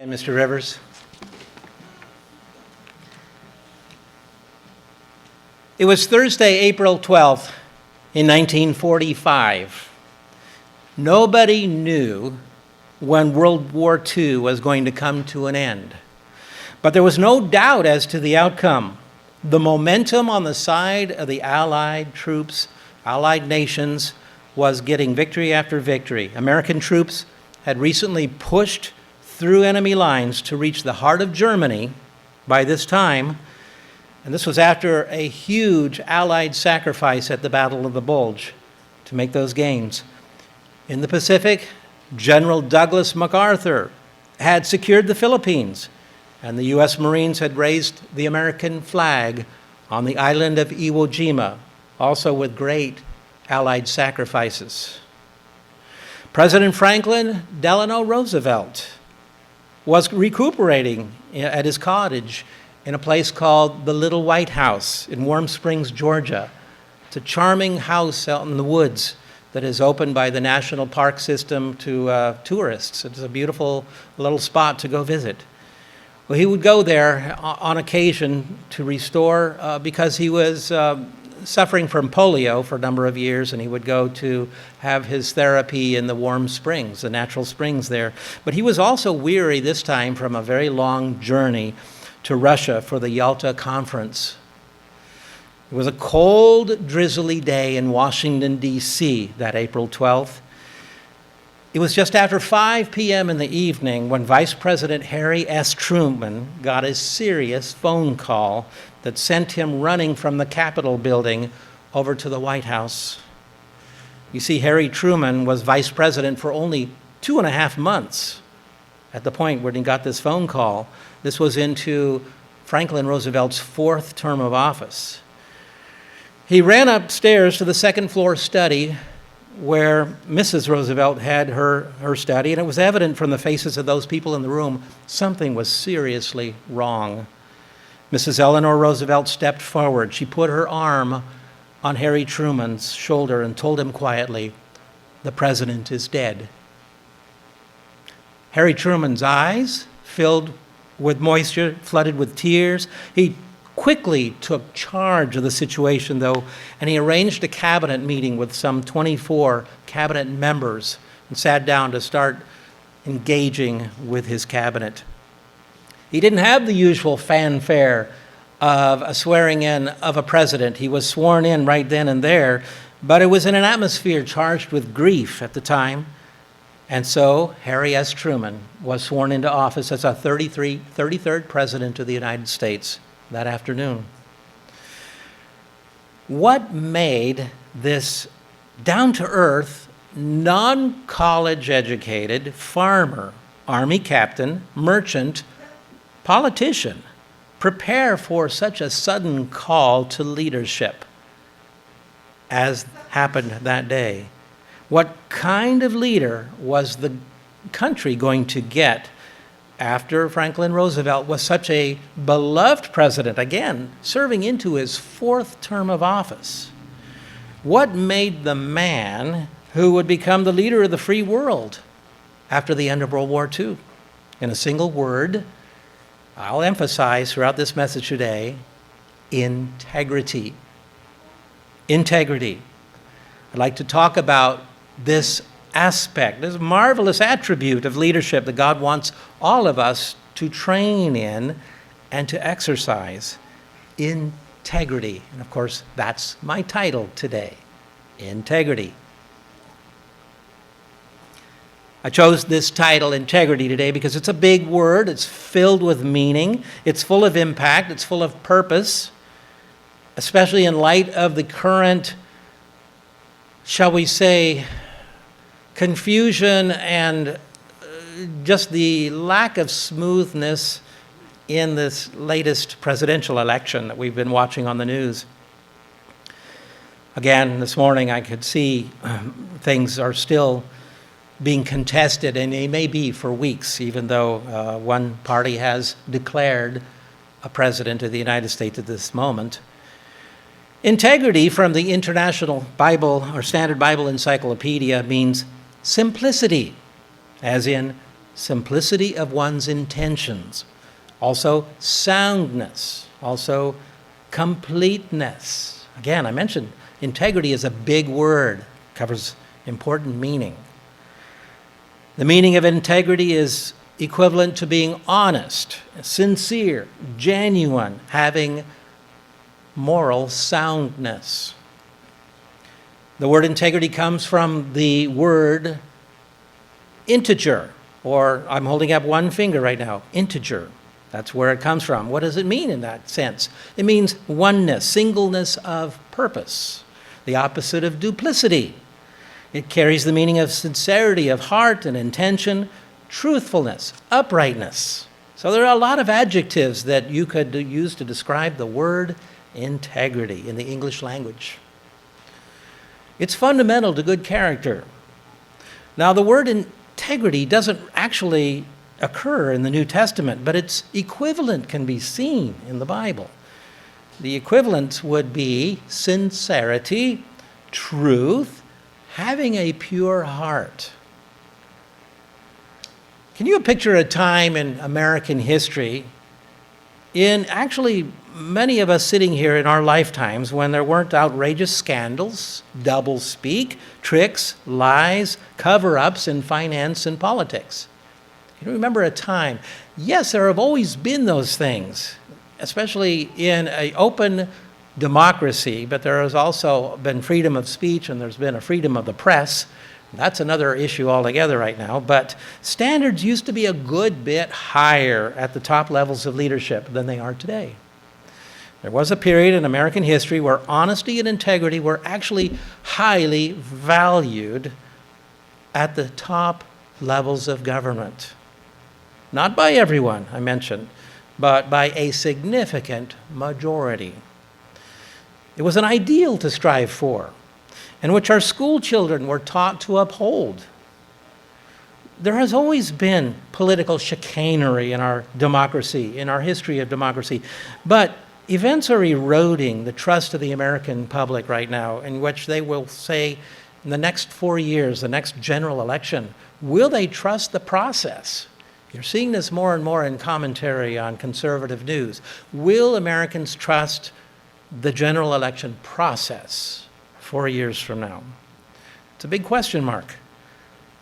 And Mr. Rivers. It was Thursday, April 12th, in 1945. Nobody knew when World War II was going to come to an end. But there was no doubt as to the outcome. The momentum on the side of the Allied troops, Allied nations, was getting victory after victory. American troops had recently pushed through enemy lines to reach the heart of Germany by this time, and this was after a huge Allied sacrifice at the Battle of the Bulge to make those gains. In the Pacific, General Douglas MacArthur had secured the Philippines, and the U.S. Marines had raised the American flag on the island of Iwo Jima, also with great Allied sacrifices. President Franklin Delano Roosevelt was recuperating at his cottage in a place called the Little White House in Warm Springs, Georgia. It's a charming house out in the woods that is open by the National Park System to tourists. It's a beautiful little spot to go visit. Well, he would go there on occasion to restore because he was suffering from polio for a number of years, and he would go to have his therapy in the warm springs, the natural springs there. But he was also weary this time from a very long journey to Russia for the Yalta Conference. It was a cold, drizzly day in Washington, D.C. that April 12th. It was just after 5 p.m. in the evening when Vice President Harry S. Truman got a serious phone call that sent him running from the Capitol building over to the White House. You see, Harry Truman was vice president for only 2.5 months at the point when he got this phone call. This was into Franklin Roosevelt's 4th term of office. He ran upstairs to the second-floor study where Mrs. Roosevelt had her study, and it was evident from the faces of those people in the room something was seriously wrong. Mrs. Eleanor Roosevelt stepped forward. She put her arm on Harry Truman's shoulder and told him quietly, "The president is dead." Harry Truman's eyes filled with moisture, flooded with tears. He quickly took charge of the situation, though, and he arranged a cabinet meeting with some 24 cabinet members and sat down to start engaging with his cabinet. He didn't have the usual fanfare of a swearing in of a president. He was sworn in right then and there, but it was in an atmosphere charged with grief at the time. And so Harry S. Truman was sworn into office as a 33rd president of the United States that afternoon. What made this down-to-earth, non-college educated farmer, army captain, merchant, politician prepare for such a sudden call to leadership as happened that day? What kind of leader was the country going to get after Franklin Roosevelt was such a beloved president, again, serving into his 4th term of office? What made the man who would become the leader of the free world after the end of World War II? In a single word, I'll emphasize throughout this message today, integrity. Integrity. I'd like to talk about this aspect, this marvelous attribute of leadership that God wants all of us to train in and to exercise. Integrity. And of course, that's my title today, integrity. I chose this title, integrity, today because it's a big word. It's filled with meaning. It's full of impact. It's full of purpose, especially in light of the current, shall we say, confusion and just the lack of smoothness in this latest presidential election that we've been watching on the news. Again, this morning I could see things are still being contested, and they may be for weeks, even though one party has declared a president of the United States at this moment. Integrity, from the International Bible or Standard Bible Encyclopedia, means simplicity, as in simplicity of one's intentions, also soundness, also completeness. Again, I mentioned integrity is a big word, covers important meaning. The meaning of integrity is equivalent to being honest, sincere, genuine, having moral soundness. The word integrity comes from the word integer, or I'm holding up one finger right now, integer. That's where it comes from. What does it mean in that sense? It means oneness, singleness of purpose, the opposite of duplicity. It carries the meaning of sincerity of heart and intention, truthfulness, uprightness. So there are a lot of adjectives that you could use to describe the word integrity in the English language. It's fundamental to good character. Now, the word integrity doesn't actually occur in the New Testament, but its equivalent can be seen in the Bible. The equivalent would be sincerity, truth, having a pure heart. Can you picture a time in American history, in actually many of us sitting here in our lifetimes, when there weren't outrageous scandals, doublespeak, tricks, lies, cover-ups in finance and politics? You remember a time? Yes, there have always been those things, especially in an open democracy, but there has also been freedom of speech and there's been a freedom of the press. That's another issue altogether right now, but standards used to be a good bit higher at the top levels of leadership than they are today. There was a period in American history where honesty and integrity were actually highly valued at the top levels of government. Not by everyone, I mentioned, but by a significant majority. It was an ideal to strive for, and which our school children were taught to uphold. There has always been political chicanery in our democracy, in our history of democracy, but events are eroding the trust of the American public right now, in which they will say, in the next 4 years, the next general election, will they trust the process? You're seeing this more and more in commentary on conservative news. Will Americans trust the general election process 4 years from now? It's a big question mark.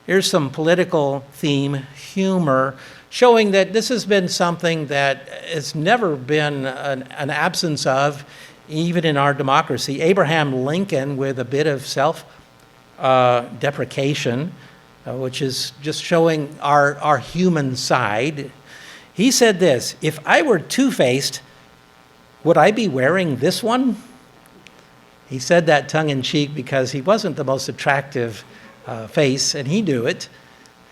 Here's some political theme humor showing that this has been something that has never been an absence of, even in our democracy. Abraham Lincoln, with a bit of self-deprecation, which is just showing our human side. He said this: "If I were two-faced, would I be wearing this one?" He said that tongue-in-cheek because he wasn't the most attractive face, and he knew it.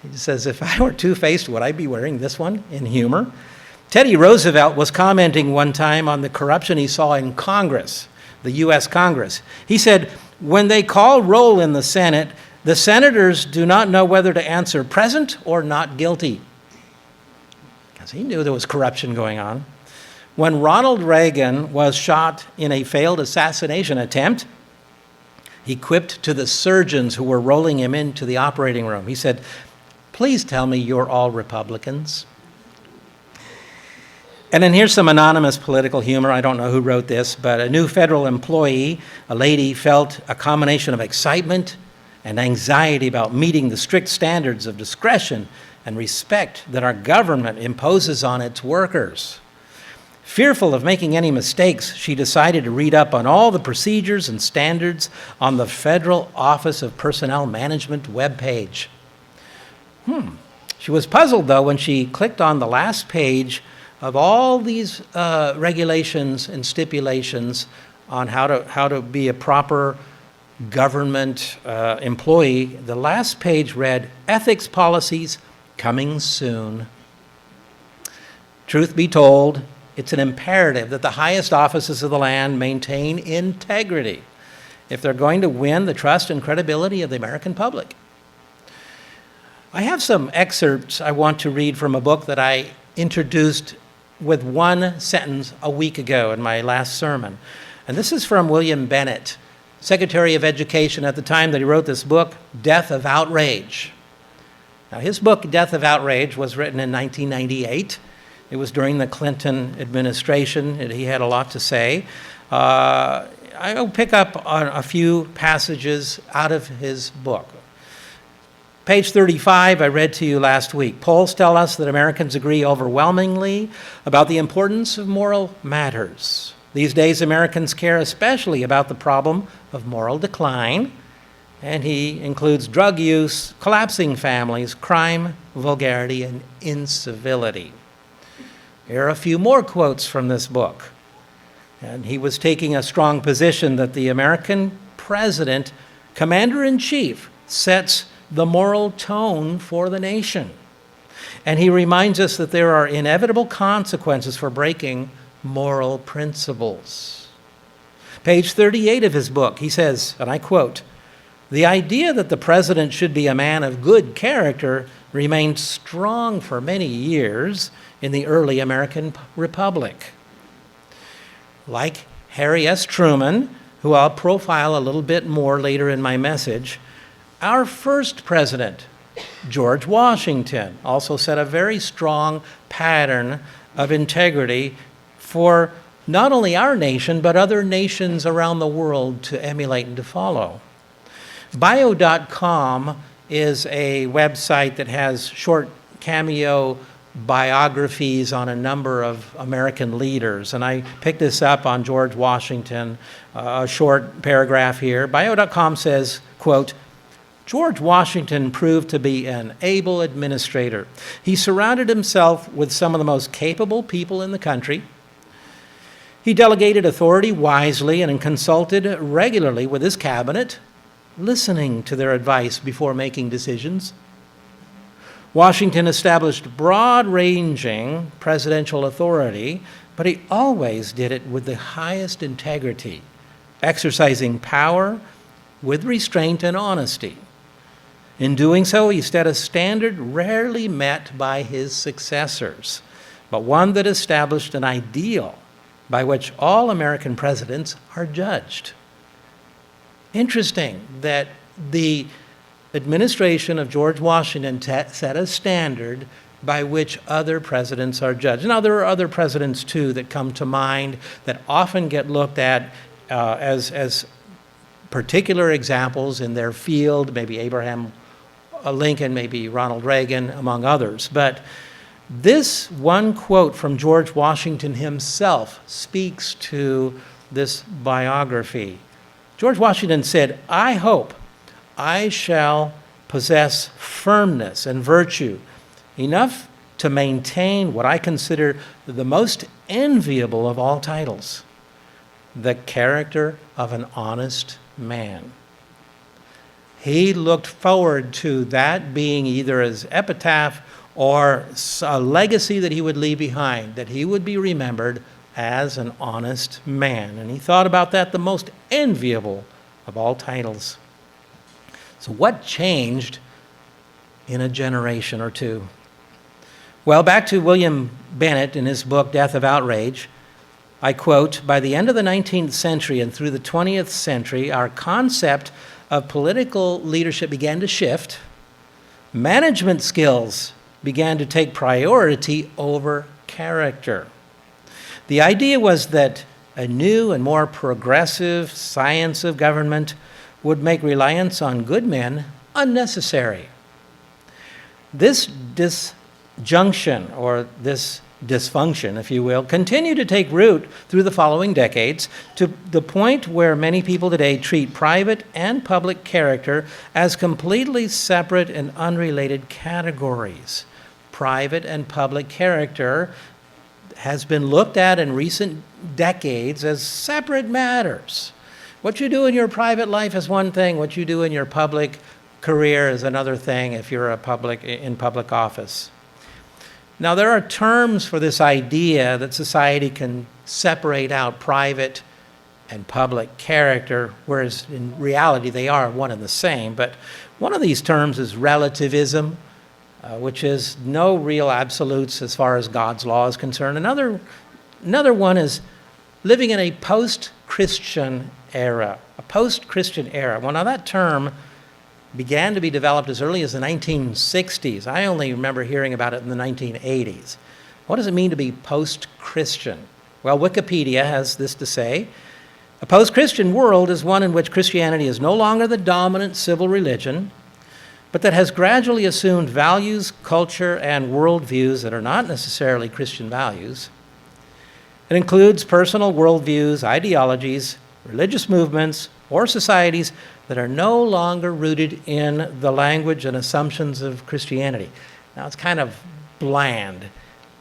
He says, if I were two-faced, would I be wearing this one, in humor? Teddy Roosevelt was commenting one time on the corruption he saw in Congress, the U.S. Congress. He said, when they call roll in the Senate, the senators do not know whether to answer present or not guilty. Because he knew there was corruption going on. When Ronald Reagan was shot in a failed assassination attempt, he quipped to the surgeons who were rolling him into the operating room. He said, "Please tell me you're all Republicans." And then here's some anonymous political humor. I don't know who wrote this, but a new federal employee, a lady, felt a combination of excitement and anxiety about meeting the strict standards of discretion and respect that our government imposes on its workers. Fearful of making any mistakes, she decided to read up on all the procedures and standards on the Federal Office of Personnel Management webpage. She was puzzled, though, when she clicked on the last page of all these regulations and stipulations on how to be a proper government employee. The last page read, "Ethics policies coming soon." Truth be told, it's an imperative that the highest offices of the land maintain integrity if they're going to win the trust and credibility of the American public. I have some excerpts I want to read from a book that I introduced with one sentence a week ago in my last sermon. And this is from William Bennett, Secretary of Education at the time that he wrote this book, Death of Outrage. Now, his book, Death of Outrage, was written in 1998. It was during the Clinton administration, and he had a lot to say. I'll pick up on a few passages out of his book. Page 35, I read to you last week. Polls tell us that Americans agree overwhelmingly about the importance of moral matters. These days, Americans care especially about the problem of moral decline, and he includes drug use, collapsing families, crime, vulgarity, and incivility. Here are a few more quotes from this book. And he was taking a strong position that the American president, commander-in-chief, sets the moral tone for the nation. And he reminds us that there are inevitable consequences for breaking moral principles. Page 38 of his book, he says, and I quote, "The idea that the president should be a man of good character remained strong for many years in the early American Republic." Like Harry S. Truman, who I'll profile a little bit more later in my message, our first president, George Washington, also set a very strong pattern of integrity for not only our nation, but other nations around the world to emulate and to follow. Bio.com is a website that has short cameo biographies on a number of American leaders. And I picked this up on George Washington, a short paragraph here. Bio.com says, quote, "George Washington proved to be an able administrator. He surrounded himself with some of the most capable people in the country. He delegated authority wisely and consulted regularly with his cabinet, listening to their advice before making decisions. Washington established broad-ranging presidential authority, but he always did it with the highest integrity, exercising power with restraint and honesty. In doing so, he set a standard rarely met by his successors, but one that established an ideal by which all American presidents are judged." Interesting that the administration of George Washington set a standard by which other presidents are judged. Now, there are other presidents, too, that come to mind that often get looked at as particular examples in their field, maybe Abraham Lincoln, maybe Ronald Reagan, among others. But this one quote from George Washington himself speaks to this biography. George Washington said, "I hope I shall possess firmness and virtue enough to maintain what I consider the most enviable of all titles, the character of an honest man." He looked forward to that being either his epitaph or a legacy that he would leave behind, that he would be remembered as an honest man. And he thought about that, the most enviable of all titles. So what changed in a generation or two? Well, back to William Bennett in his book, Death of Outrage, I quote, "By the end of the 19th century and through the 20th century, our concept of political leadership began to shift. Management skills began to take priority over character. The idea was that a new and more progressive science of government would make reliance on good men unnecessary. This disjunction, or this dysfunction, if you will, continued to take root through the following decades to the point where many people today treat private and public character as completely separate and unrelated categories. Private and public character has been looked at in recent decades as separate matters. What you do in your private life is one thing. What you do in your public career is another thing if you're in public office. Now, there are terms for this idea that society can separate out private and public character, whereas in reality they are one and the same. But one of these terms is relativism, which is no real absolutes as far as God's law is concerned. Another one is living in a post-Christian era, a post-Christian era. Well, now that term began to be developed as early as the 1960s. I only remember hearing about it in the 1980s. What does it mean to be post-Christian? Well, Wikipedia has this to say: a post-Christian world is one in which Christianity is no longer the dominant civil religion, but that has gradually assumed values, culture, and worldviews that are not necessarily Christian values. It includes personal worldviews, ideologies, religious movements, or societies that are no longer rooted in the language and assumptions of Christianity. Now, it's kind of bland.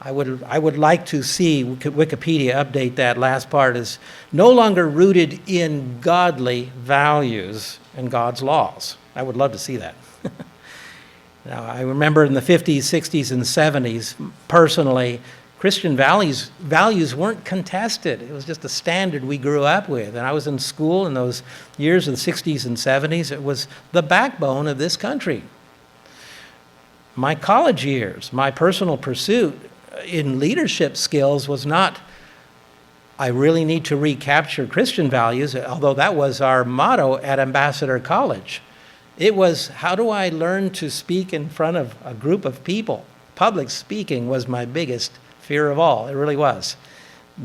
I would like to see Wikipedia update that last part as no longer rooted in godly values and God's laws. I would love to see that. Now, I remember in the 50s, 60s, and 70s, personally, Christian values weren't contested. It was just a standard we grew up with. And I was in school in those years of the 60s and 70s. It was the backbone of this country. My college years, my personal pursuit in leadership skills was not, I really need to recapture Christian values, although that was our motto at Ambassador College. It was, how do I learn to speak in front of a group of people? Public speaking was my biggest fear of all. It really was.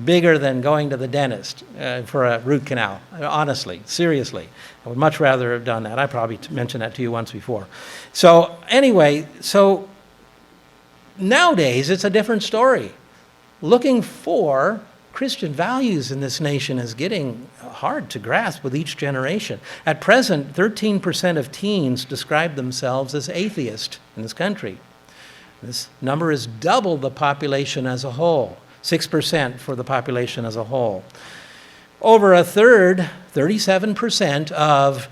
Bigger than going to the dentist for a root canal. Honestly, seriously. I would much rather have done that. I probably mentioned that to you once before. So anyway, nowadays it's a different story. Looking for Christian values in this nation is getting hard to grasp with each generation. At present, 13% of teens describe themselves as atheist in this country. This number is double the population as a whole, 6% for the population as a whole. Over a third, 37% of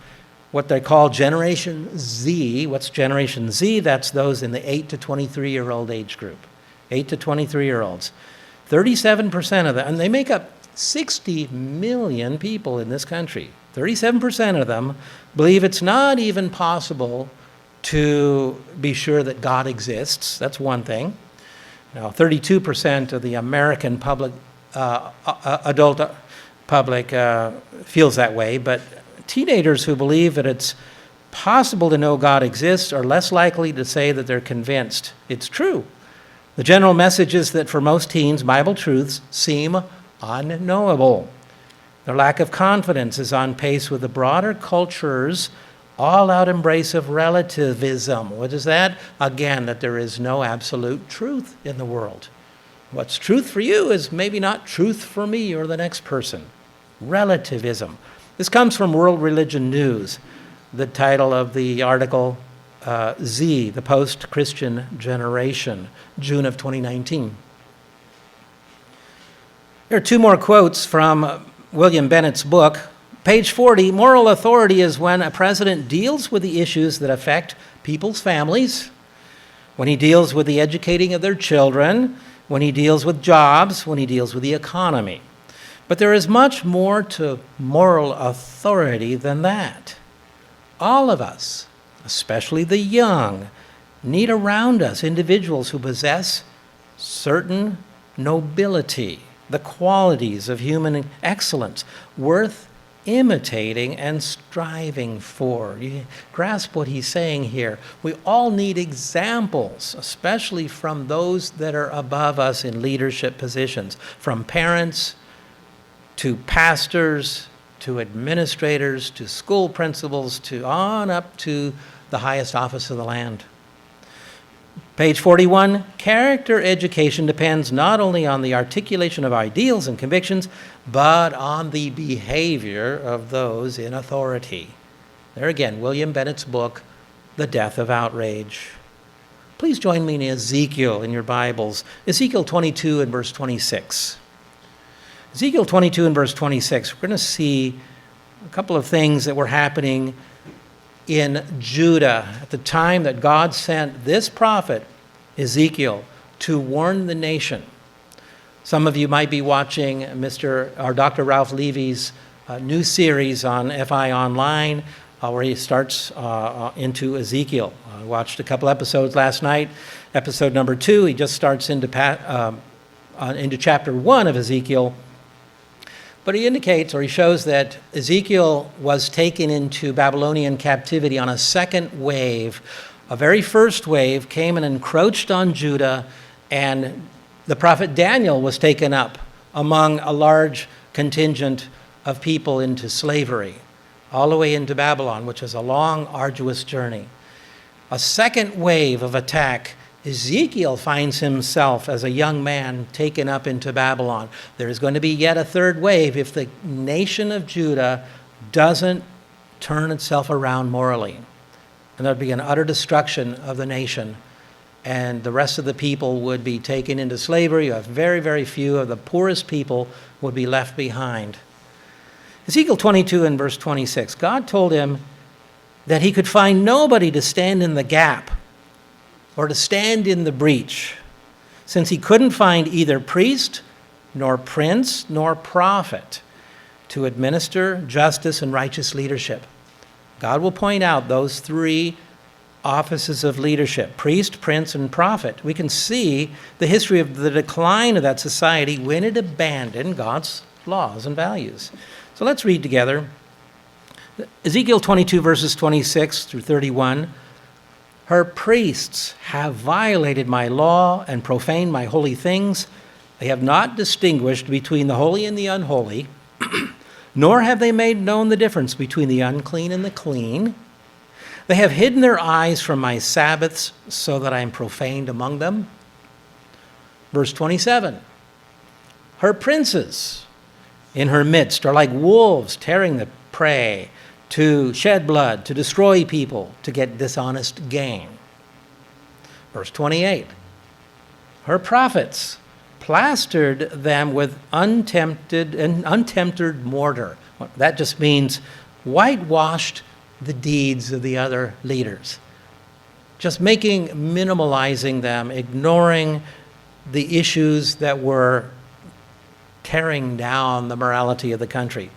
what they call Generation Z. What's Generation Z? That's those in the 8 to 23-year-old age group. 8 to 23-year-olds. 37% of them, and they make up 60 million people in this country. 37% of them believe it's not even possible to be sure that God exists. That's one thing. Now, 32% of the American public, adult public feels that way, but teenagers who believe that it's possible to know God exists are less likely to say that they're convinced it's true. The general message is that for most teens, Bible truths seem unknowable. Their lack of confidence is on pace with the broader culture's all-out embrace of relativism. What is that? Again, that there is no absolute truth in the world. What's truth for you is maybe not truth for me or the next person. Relativism. This comes from World Religion News. The title of the article, Z, the Post-Christian Generation, June of 2019. There are two more quotes from William Bennett's book. Page 40, moral authority is when a president deals with the issues that affect people's families, when he deals with the educating of their children, when he deals with jobs, when he deals with the economy. But there is much more to moral authority than that. All of us, especially the young, need around us individuals who possess certain nobility, the qualities of human excellence, worth imitating and striving for. You grasp what he's saying here. We all need examples, especially from those that are above us in leadership positions, from parents to pastors to administrators to school principals to on up to the highest office of the land. Page 41, character education depends not only on the articulation of ideals and convictions, but on the behavior of those in authority. There again, William Bennett's book, The Death of Outrage. Please join me in Ezekiel in your Bibles. Ezekiel 22 and verse 26. Ezekiel 22 and verse 26. We're going to see a couple of things that were happening in Judah at the time that God sent this prophet, Ezekiel, to warn the nation. Some of you might be watching Dr. Ralph Levy's new series on FI Online, where he starts into Ezekiel. I watched a couple episodes last night. Episode number 2, he just starts into chapter 1 of Ezekiel. But he indicates, or he shows, that Ezekiel was taken into Babylonian captivity on a second wave. A very first wave came and encroached on Judah, and the prophet Daniel was taken up among a large contingent of people into slavery, all the way into Babylon, which is a long, arduous journey. A second wave of attack, Ezekiel finds himself as a young man taken up into Babylon. There is going to be yet a third wave if the nation of Judah doesn't turn itself around morally. And there would be an utter destruction of the nation, and the rest of the people would be taken into slavery. A very, very few of the poorest people would be left behind. Ezekiel 22 and verse 26, God told him that he could find nobody to stand in the gap or to stand in the breach, since he couldn't find either priest, nor prince, nor prophet to administer justice and righteous leadership. God will point out those three offices of leadership: priest, prince, and prophet. We can see the history of the decline of that society when it abandoned God's laws and values. So let's read together. Ezekiel 22, verses 26 through 31. Her priests have violated my law and profaned my holy things. They have not distinguished between the holy and the unholy, nor have they made known the difference between the unclean and the clean. They have hidden their eyes from my Sabbaths so that I am profaned among them. Verse 27. Her princes in her midst are like wolves tearing the prey, to shed blood, to destroy people, to get dishonest gain. Verse 28. Her prophets plastered them with untempted mortar. That just means whitewashed the deeds of the other leaders. Just minimalizing them, ignoring the issues that were tearing down the morality of the country.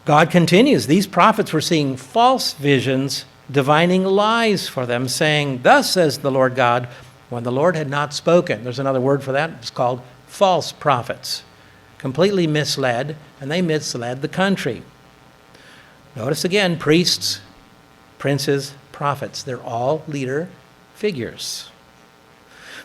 God continues, these prophets were seeing false visions, divining lies for them, saying, "Thus says the Lord God," when the Lord had not spoken. There's another word for that. It's called false prophets. Completely misled, and they misled the country. Notice again, priests, princes, prophets. They're all leader figures.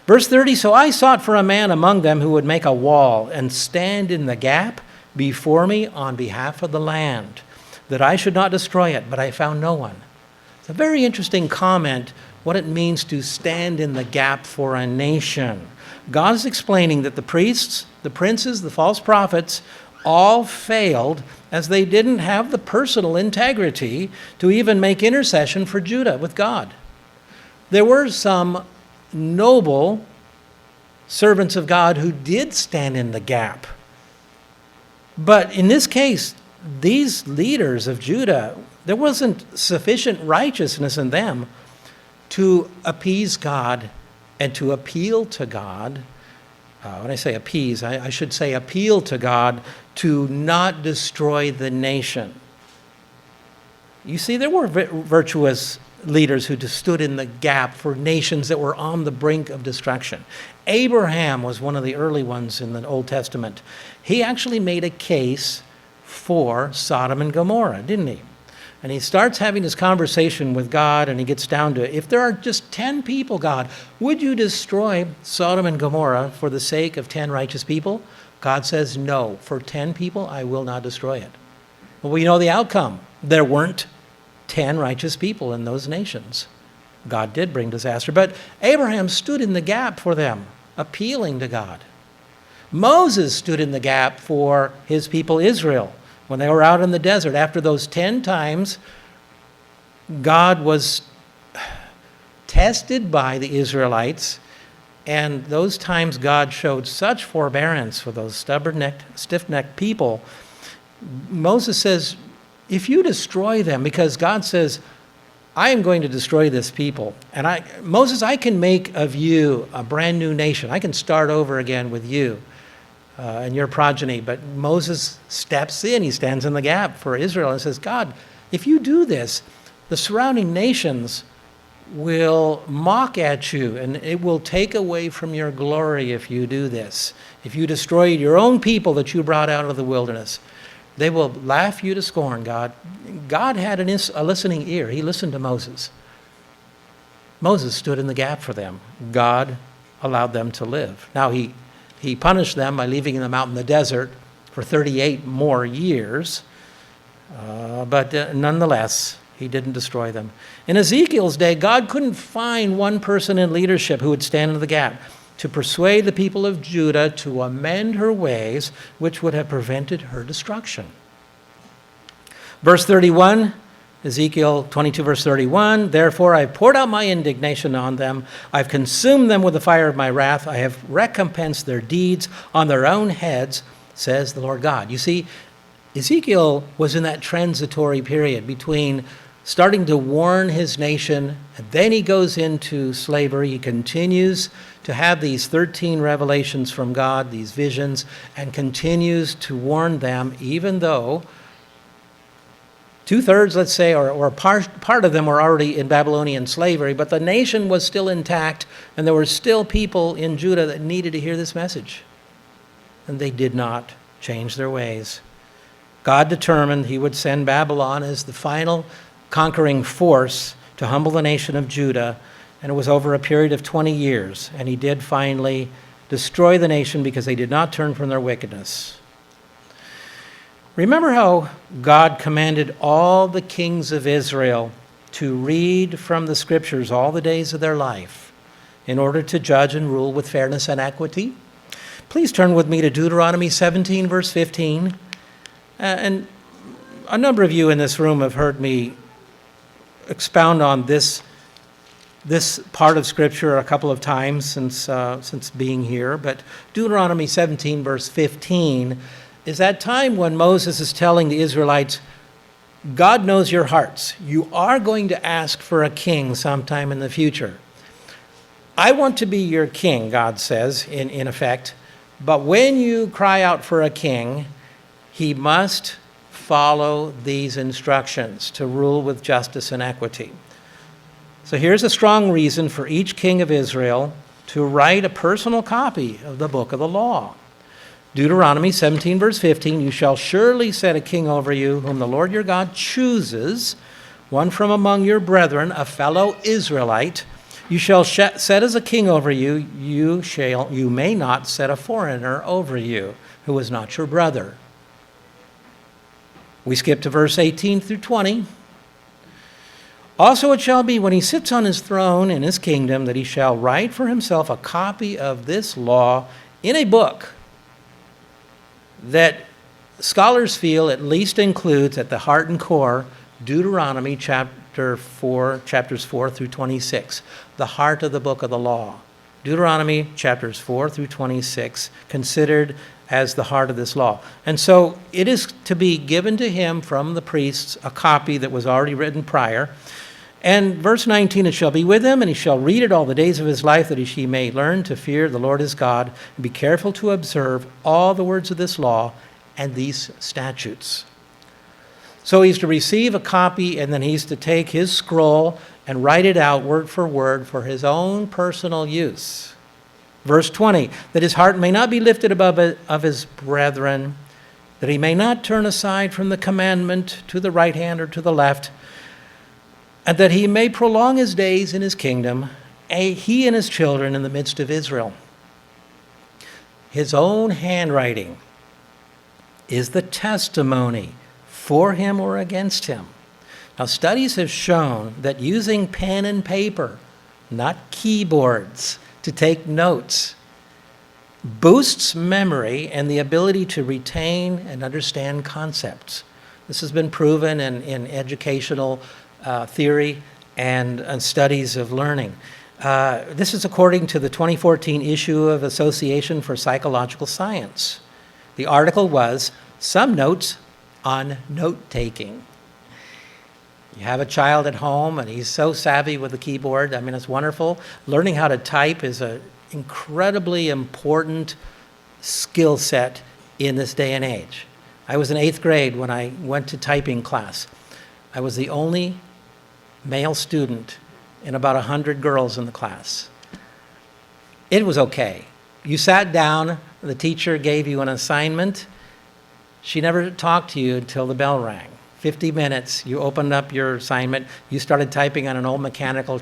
Verse 30, so I sought for a man among them who would make a wall and stand in the gap before me on behalf of the land, that I should not destroy it, but I found no one. It's a very interesting comment, what it means to stand in the gap for a nation. God is explaining that the priests, the princes, the false prophets, all failed as they didn't have the personal integrity to even make intercession for Judah with God. There were some noble servants of God who did stand in the gap. But in this case, these leaders of Judah, there wasn't sufficient righteousness in them to appease God and to appeal to God. When I say appease, I should say appeal to God to not destroy the nation. You see, there were virtuous leaders who just stood in the gap for nations that were on the brink of destruction. Abraham was one of the early ones in the Old Testament. He actually made a case for Sodom and Gomorrah, didn't he? And he starts having this conversation with God, and he gets down to, if there are just 10 people, God, would you destroy Sodom and Gomorrah for the sake of 10 righteous people? God says, no, for 10 people, I will not destroy it. Well, we know the outcome. There weren't 10 righteous people in those nations. God did bring disaster, but Abraham stood in the gap for them, appealing to God. Moses stood in the gap for his people Israel when they were out in the desert. After those 10 times, God was tested by the Israelites, and those times God showed such forbearance for those stubborn-necked, stiff-necked people. Moses says, if you destroy them, because God says, I am going to destroy this people. And Moses, I can make of you a brand new nation. I can start over again with you and your progeny. But Moses steps in. He stands in the gap for Israel and says, God, if you do this, the surrounding nations will mock at you, and it will take away from your glory if you do this. If you destroy your own people that you brought out of the wilderness, they will laugh you to scorn, God. God had a listening ear. He listened to Moses. Moses stood in the gap for them. God allowed them to live. Now, he punished them by leaving them out in the desert for 38 more years, but nonetheless, he didn't destroy them. In Ezekiel's day, God couldn't find one person in leadership who would stand in the gap to persuade the people of Judah to amend her ways, which would have prevented her destruction. Verse 31, Ezekiel 22, verse 31, therefore I poured out my indignation on them. I've consumed them with the fire of my wrath. I have recompensed their deeds on their own heads, says the Lord God. You see, Ezekiel was in that transitory period between starting to warn his nation, and then he goes into slavery. He continues to have these 13 revelations from God, these visions, and continues to warn them, even though two-thirds, let's say, or part of them were already in Babylonian slavery, but the nation was still intact, and there were still people in Judah that needed to hear this message. And they did not change their ways. God determined he would send Babylon as the final conquering force to humble the nation of Judah, and it was over a period of 20 years, and he did finally destroy the nation because they did not turn from their wickedness. Remember how God commanded all the kings of Israel to read from the scriptures all the days of their life in order to judge and rule with fairness and equity? Please turn with me to Deuteronomy 17, verse 15. And a number of you in this room have heard me expound on this part of Scripture a couple of times since being here. But Deuteronomy 17, verse 15, is that time when Moses is telling the Israelites, God knows your hearts. You are going to ask for a king sometime in the future. I want to be your king, God says, in effect. But when you cry out for a king, he must follow these instructions to rule with justice and equity. So here's a strong reason for each king of Israel to write a personal copy of the book of the law. Deuteronomy 17, verse 15, you shall surely set a king over you, whom the Lord your God chooses, one from among your brethren, a fellow Israelite. You shall set as a king over you. You may not set a foreigner over you, who is not your brother. We skip to verse 18 through 20. Also it shall be when he sits on his throne in his kingdom that he shall write for himself a copy of this law in a book that scholars feel at least includes at the heart and core Deuteronomy chapters 4 through 26, the heart of the book of the law. Deuteronomy chapters 4 through 26, considered as the heart of this law. And so it is to be given to him from the priests, a copy that was already written prior. And verse 19, it shall be with him, and he shall read it all the days of his life, that he may learn to fear the Lord his God, and be careful to observe all the words of this law and these statutes. So he's to receive a copy, and then he's to take his scroll and write it out word for his own personal use. Verse 20, that his heart may not be lifted above of his brethren, that he may not turn aside from the commandment to the right hand or to the left, and that he may prolong his days in his kingdom, he and his children in the midst of Israel. His own handwriting is the testimony for him or against him. Now, studies have shown that using pen and paper, not keyboards, to take notes boosts memory and the ability to retain and understand concepts. This has been proven in educational theory and studies of learning. This is according to the 2014 issue of Association for Psychological Science. The article was, Some Notes on Note-Taking. You have a child at home and he's so savvy with the keyboard. I mean, it's wonderful. Learning how to type is an incredibly important skill set in this day and age. I was in 8th grade when I went to typing class. I was the only male student in about 100 girls in the class. It was okay. You sat down, the teacher gave you an assignment. She never talked to you until the bell rang. 50 minutes, you opened up your assignment, you started typing on an old mechanical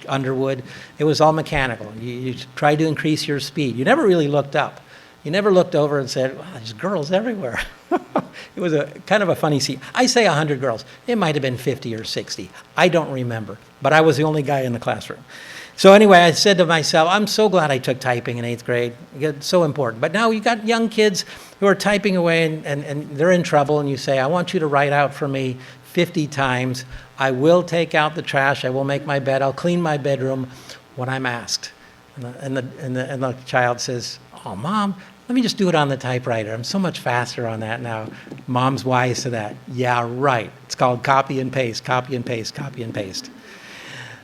Underwood. It was all mechanical. You tried to increase your speed. You never really looked up. You never looked over and said, wow, there's girls everywhere. It was a kind of a funny scene. I say 100 girls. It might have been 50 or 60. I don't remember, but I was the only guy in the classroom. So anyway, I said to myself, I'm so glad I took typing in 8th grade. It's so important. But now you got young kids who are typing away and they're in trouble, and you say, I want you to write out for me 50 times. I will take out the trash. I will make my bed. I'll clean my bedroom when I'm asked. And the child says, oh, Mom, let me just do it on the typewriter. I'm so much faster on that now. Mom's wise to that. Yeah, right. It's called copy and paste, copy and paste, copy and paste.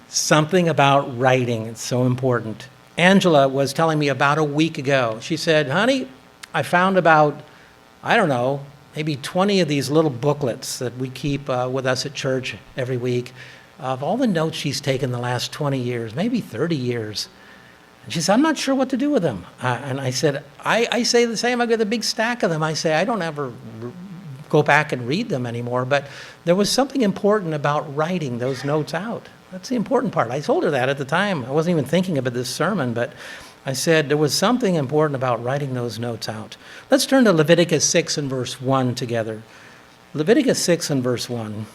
Something about writing, it's so important. Angela was telling me about a week ago. She said, honey, I found about, I don't know, maybe 20 of these little booklets that we keep with us at church every week of all the notes she's taken the last 20 years, maybe 30 years. And she said, I'm not sure what to do with them. And I said, I say the same. I've got a big stack of them. I say, I don't ever go back and read them anymore. But there was something important about writing those notes out. That's the important part. I told her that at the time. I wasn't even thinking about this sermon, but I said there was something important about writing those notes out. Let's turn to Leviticus 6 and verse 1 together. Leviticus 6 and verse 1.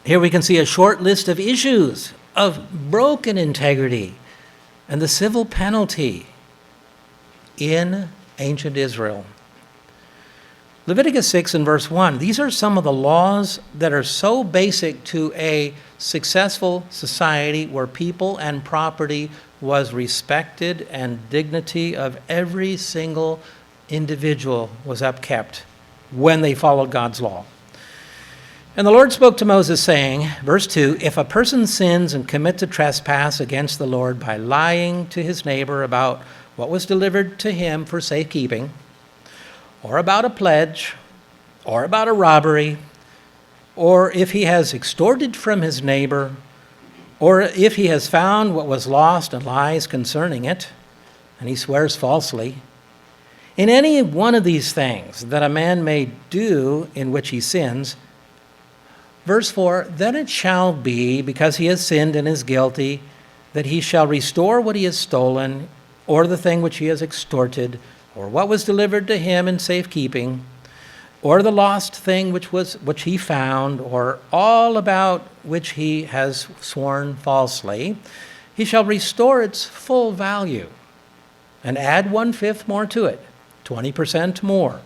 Here we can see a short list of issues of broken integrity and the civil penalty in ancient Israel. Leviticus 6 and verse 1, these are some of the laws that are so basic to a successful society where people and property was respected and dignity of every single individual was upkept when they followed God's law. And the Lord spoke to Moses saying, verse 2, if a person sins and commits a trespass against the Lord by lying to his neighbor about what was delivered to him for safekeeping, or about a pledge, or about a robbery, or if he has extorted from his neighbor, or if he has found what was lost and lies concerning it, and he swears falsely, in any one of these things that a man may do in which he sins, verse 4, then it shall be, because he has sinned and is guilty, that he shall restore what he has stolen, or the thing which he has extorted, or what was delivered to him in safekeeping, or the lost thing which he found, or all about which he has sworn falsely, he shall restore its full value, and add 1/5 more to it, 20% more,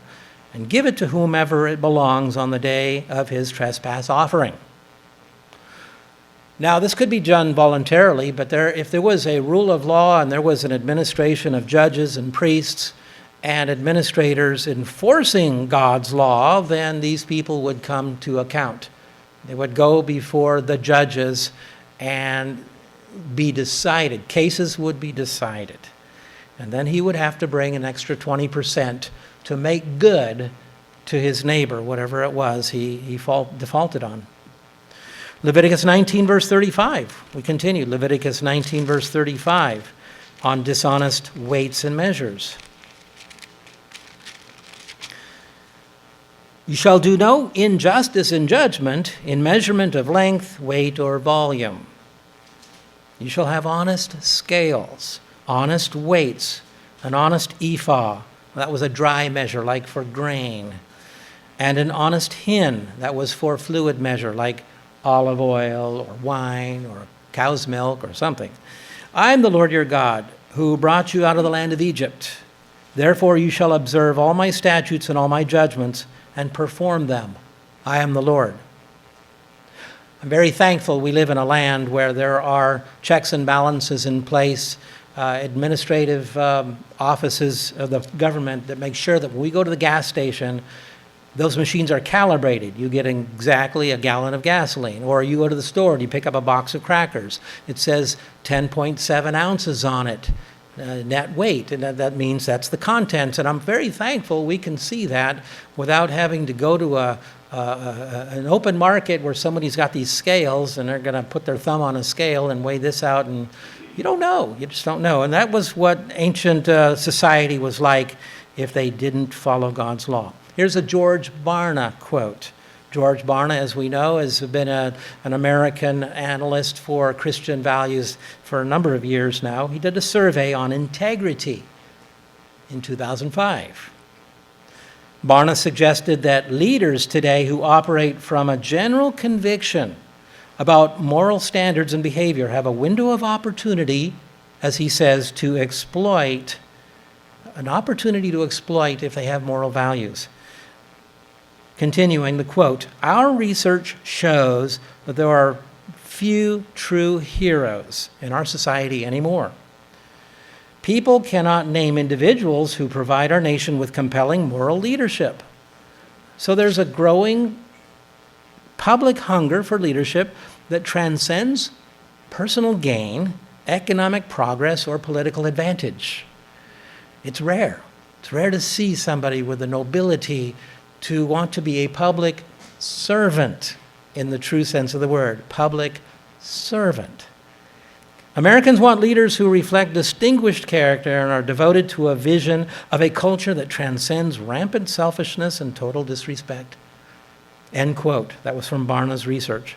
and give it to whomever it belongs on the day of his trespass offering. Now, this could be done voluntarily, but if there was a rule of law and there was an administration of judges and priests and administrators enforcing God's law, then these people would come to account. They would go before the judges and be decided. Cases would be decided. And then he would have to bring an extra 20% to make good to his neighbor, whatever it was he defaulted on. Leviticus 19, verse 35. We continue. Leviticus 19, verse 35, on dishonest weights and measures. You shall do no injustice in judgment, in measurement of length, weight, or volume. You shall have honest scales, honest weights, an honest ephah. That was a dry measure, like for grain. And an honest hin, that was for fluid measure, like olive oil or wine or cow's milk or something. I am the Lord your God, who brought you out of the land of Egypt. Therefore you shall observe all my statutes and all my judgments, and perform them. I am the Lord. I'm very thankful we live in a land where there are checks and balances in place, administrative offices of the government that make sure that when we go to the gas station, those machines are calibrated. You get exactly a gallon of gasoline. Or you go to the store and you pick up a box of crackers. It says 10.7 ounces on it. net weight, and that means that's the contents. And I'm very thankful we can see that without having to go to an open market where somebody's got these scales and they're going to put their thumb on a scale and weigh this out, and you don't know. You just don't know. And that was what ancient society was like if they didn't follow God's law. Here's a George Barna quote. George Barna, as we know, has been an American analyst for Christian values for a number of years now. He did a survey on integrity in 2005. Barna suggested that leaders today who operate from a general conviction about moral standards and behavior have a window of opportunity, as he says, to exploit, an opportunity to exploit if they have moral values. Continuing the quote, "Our research shows that there are few true heroes in our society anymore. People cannot name individuals who provide our nation with compelling moral leadership." So there's a growing public hunger for leadership that transcends personal gain, economic progress, or political advantage. It's rare. It's rare to see somebody with the nobility to want to be a public servant in the true sense of the word, public servant. Americans want leaders who reflect distinguished character and are devoted to a vision of a culture that transcends rampant selfishness and total disrespect. End quote. That was from Barna's research.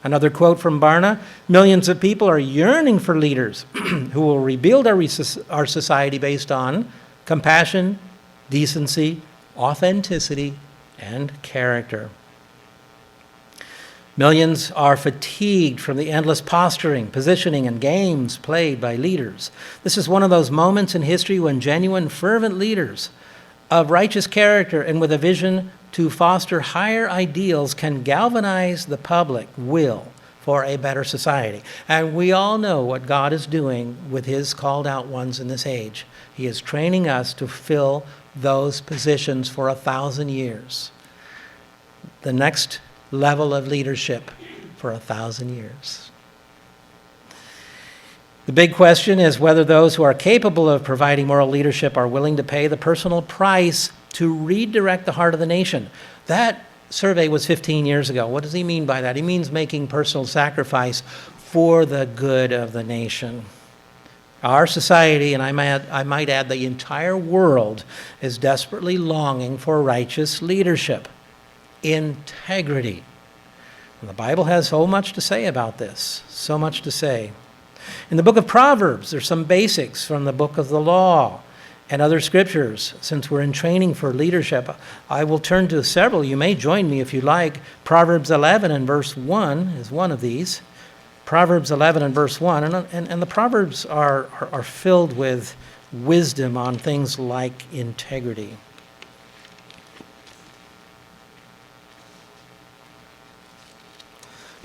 Another quote from Barna, "Millions of people are yearning for leaders who will rebuild our society based on compassion, decency, authenticity, and character. Millions are fatigued from the endless posturing, positioning, and games played by leaders. This is one of those moments in history when genuine, fervent leaders of righteous character and with a vision to foster higher ideals can galvanize the public will for a better society." And we all know what God is doing with his called out ones in this age. He is training us to fill those positions for 1,000 years. The next level of leadership for 1,000 years. The big question is whether those who are capable of providing moral leadership are willing to pay the personal price to redirect the heart of the nation. That survey was 15 years ago. What does he mean by that? He means making personal sacrifice for the good of the nation. Our society, and I might add the entire world, is desperately longing for righteous leadership, integrity. And the Bible has so much to say about this, so much to say. In the book of Proverbs, there's some basics from the book of the law and other scriptures. Since we're in training for leadership, I will turn to several. You may join me if you like. Proverbs 11 and verse 1 is one of these. Proverbs 11 and verse 1. And the Proverbs are filled with wisdom on things like integrity.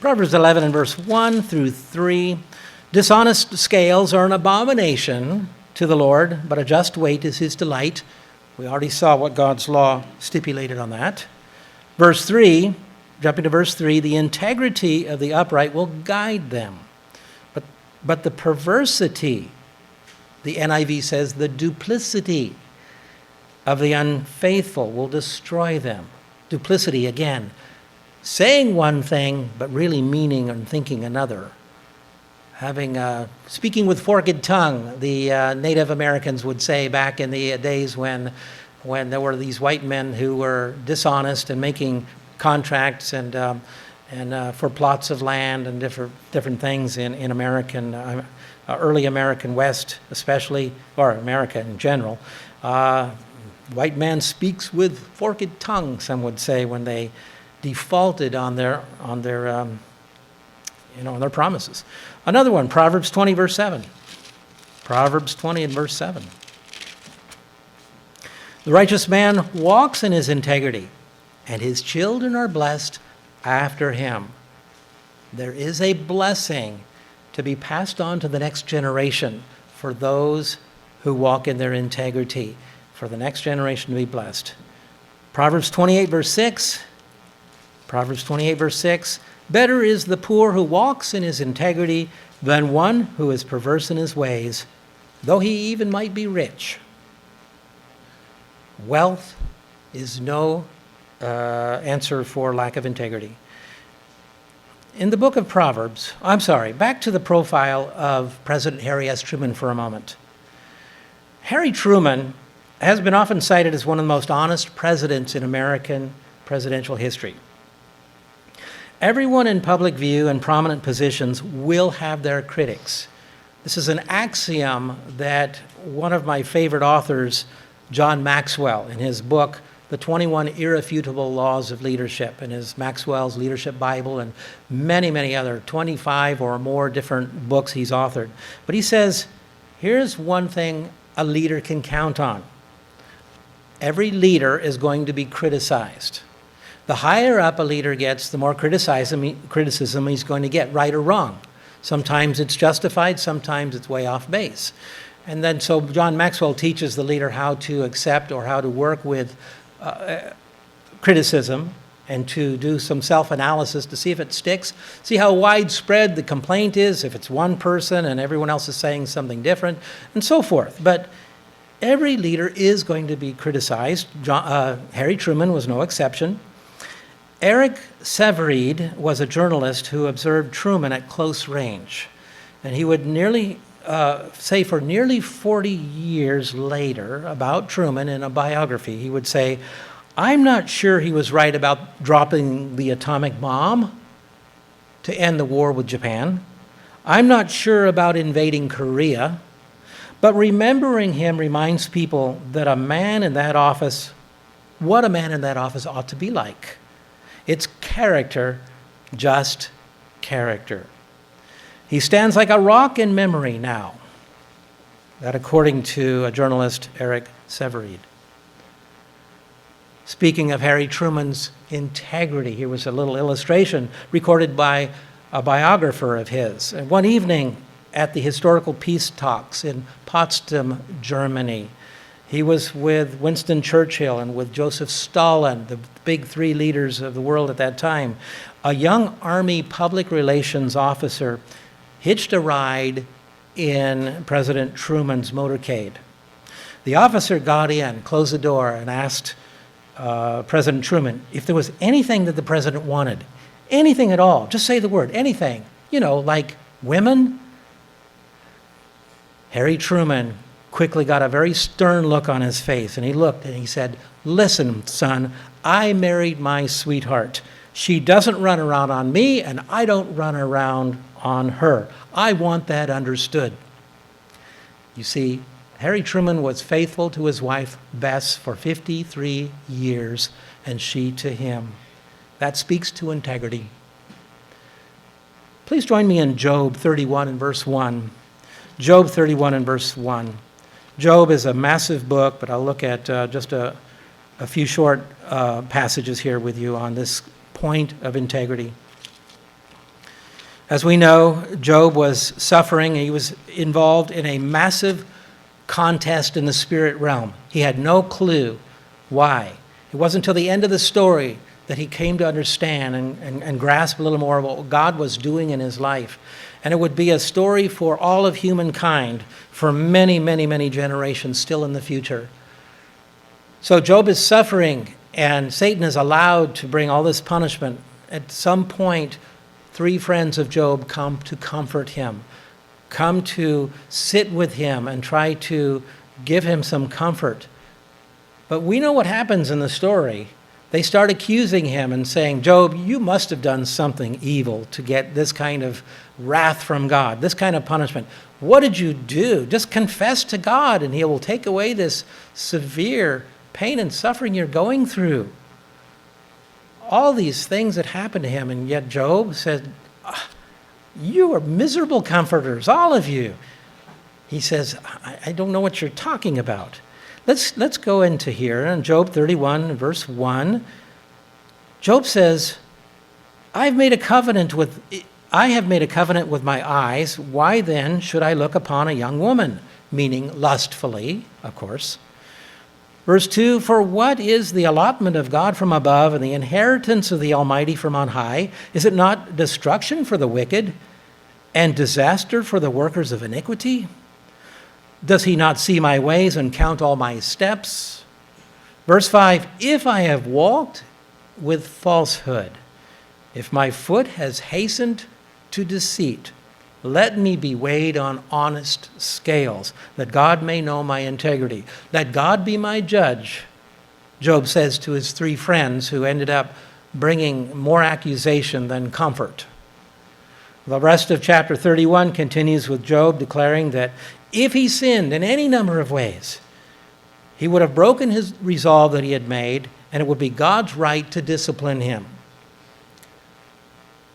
Proverbs 11 and verse 1 through 3. "Dishonest scales are an abomination to the Lord, but a just weight is his delight." We already saw what God's law stipulated on that. Verse 3, jumping to verse 3, "The integrity of the upright will guide them, but the perversity," the NIV says, "the duplicity of the unfaithful will destroy them." Duplicity, again, saying one thing, but really meaning and thinking another. Speaking with forked tongue, the Native Americans would say back in the days when there were these white men who were dishonest and making contracts and for plots of land and different things in American, early American West especially, or America in general. White man speaks with forked tongue, some would say, when they defaulted on their promises. Another one, Proverbs 20, verse 7. Proverbs 20 and verse 7. "The righteous man walks in his integrity, and his children are blessed after him." There is a blessing to be passed on to the next generation for those who walk in their integrity, for the next generation to be blessed. Proverbs 28, verse 6. Proverbs 28, verse 6. "Better is the poor who walks in his integrity than one who is perverse in his ways." though he even might be rich. Wealth is no answer for lack of integrity. In the book of Proverbs, back to the profile of President Harry S. Truman for a moment. Harry Truman has been often cited as one of the most honest presidents in American presidential history. Everyone in public view and prominent positions will have their critics. This is an axiom that one of my favorite authors, John Maxwell, in his book, The 21 Irrefutable Laws of Leadership, in his Maxwell's Leadership Bible, and many, many other 25 or more different books he's authored. But he says, here's one thing a leader can count on. Every leader is going to be criticized. The higher up a leader gets, the more criticism he's going to get, right or wrong. Sometimes it's justified, sometimes it's way off base. And then so John Maxwell teaches the leader how to accept or how to work with criticism and to do some self-analysis to see if it sticks, see how widespread the complaint is, if it's one person and everyone else is saying something different, and so forth. But every leader is going to be criticized. Harry Truman was no exception. Eric Severeid was a journalist who observed Truman at close range. And he would say for nearly 40 years later about Truman in a biography, he would say, I'm not sure he was right about dropping the atomic bomb to end the war with Japan. I'm not sure about invading Korea. But remembering him reminds people that what a man in that office ought to be like. It's character, just character. He stands like a rock in memory now. That according to a journalist, Eric Severeid. Speaking of Harry Truman's integrity, here was a little illustration recorded by a biographer of his. And one evening at the historical peace talks in Potsdam, Germany, he was with Winston Churchill and with Joseph Stalin, the big three leaders of the world at that time. A young Army public relations officer hitched a ride in President Truman's motorcade. The officer got in, closed the door, and asked President Truman if there was anything that the president wanted, anything at all, just say the word, anything, like women. Harry Truman quickly got a very stern look on his face, and he looked and he said, listen, son, I married my sweetheart. She doesn't run around on me, and I don't run around on her. I want that understood. You see, Harry Truman was faithful to his wife, Bess, for 53 years, and she to him. That speaks to integrity. Please join me in Job 31 and verse 1. Job 31 and verse 1. Job is a massive book, but I'll look at just a few short passages here with you on this point of integrity. As we know, Job was suffering. He was involved in a massive contest in the spirit realm. He had no clue why. It wasn't until the end of the story that he came to understand and grasp a little more of what God was doing in his life. And it would be a story for all of humankind for many, many, many generations still in the future. So Job is suffering, and Satan is allowed to bring all this punishment. At some point, 3 friends of Job come to comfort him, come to sit with him and try to give him some comfort. But we know what happens in the story. They start accusing him and saying, Job, you must have done something evil to get this kind of wrath from God, this kind of punishment. What did you do? Just confess to God and he will take away this severe pain and suffering you're going through. All these things that happened to him, and yet Job said, you are miserable comforters, all of you. He says, I don't know what you're talking about. Let's go into here in Job 31, verse 1. Job says, I have made a covenant with my eyes. Why then should I look upon a young woman? Meaning lustfully, of course. Verse 2, for what is the allotment of God from above and the inheritance of the Almighty from on high? Is it not destruction for the wicked and disaster for the workers of iniquity? Does he not see my ways and count all my steps? Verse 5, if I have walked with falsehood, if my foot has hastened to deceit, let me be weighed on honest scales, that God may know my integrity. Let God be my judge, Job says to his three friends who ended up bringing more accusation than comfort. The rest of chapter 31 continues with Job declaring that if he sinned in any number of ways, he would have broken his resolve that he had made, and it would be God's right to discipline him.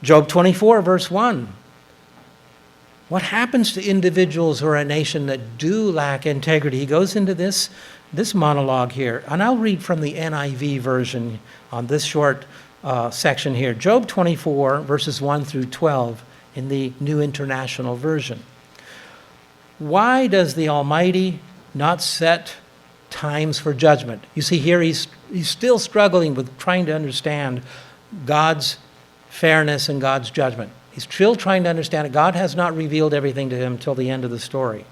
Job 24, verse 1. What happens to individuals or a nation that do lack integrity? He goes into this monologue here, and I'll read from the NIV version on this short section here. Job 24, verses 1 through 12 in the New International Version. Why does the Almighty not set times for judgment? You see here he's still struggling with trying to understand God's fairness and God's judgment. He's still trying to understand it. God has not revealed everything to him till the end of the story.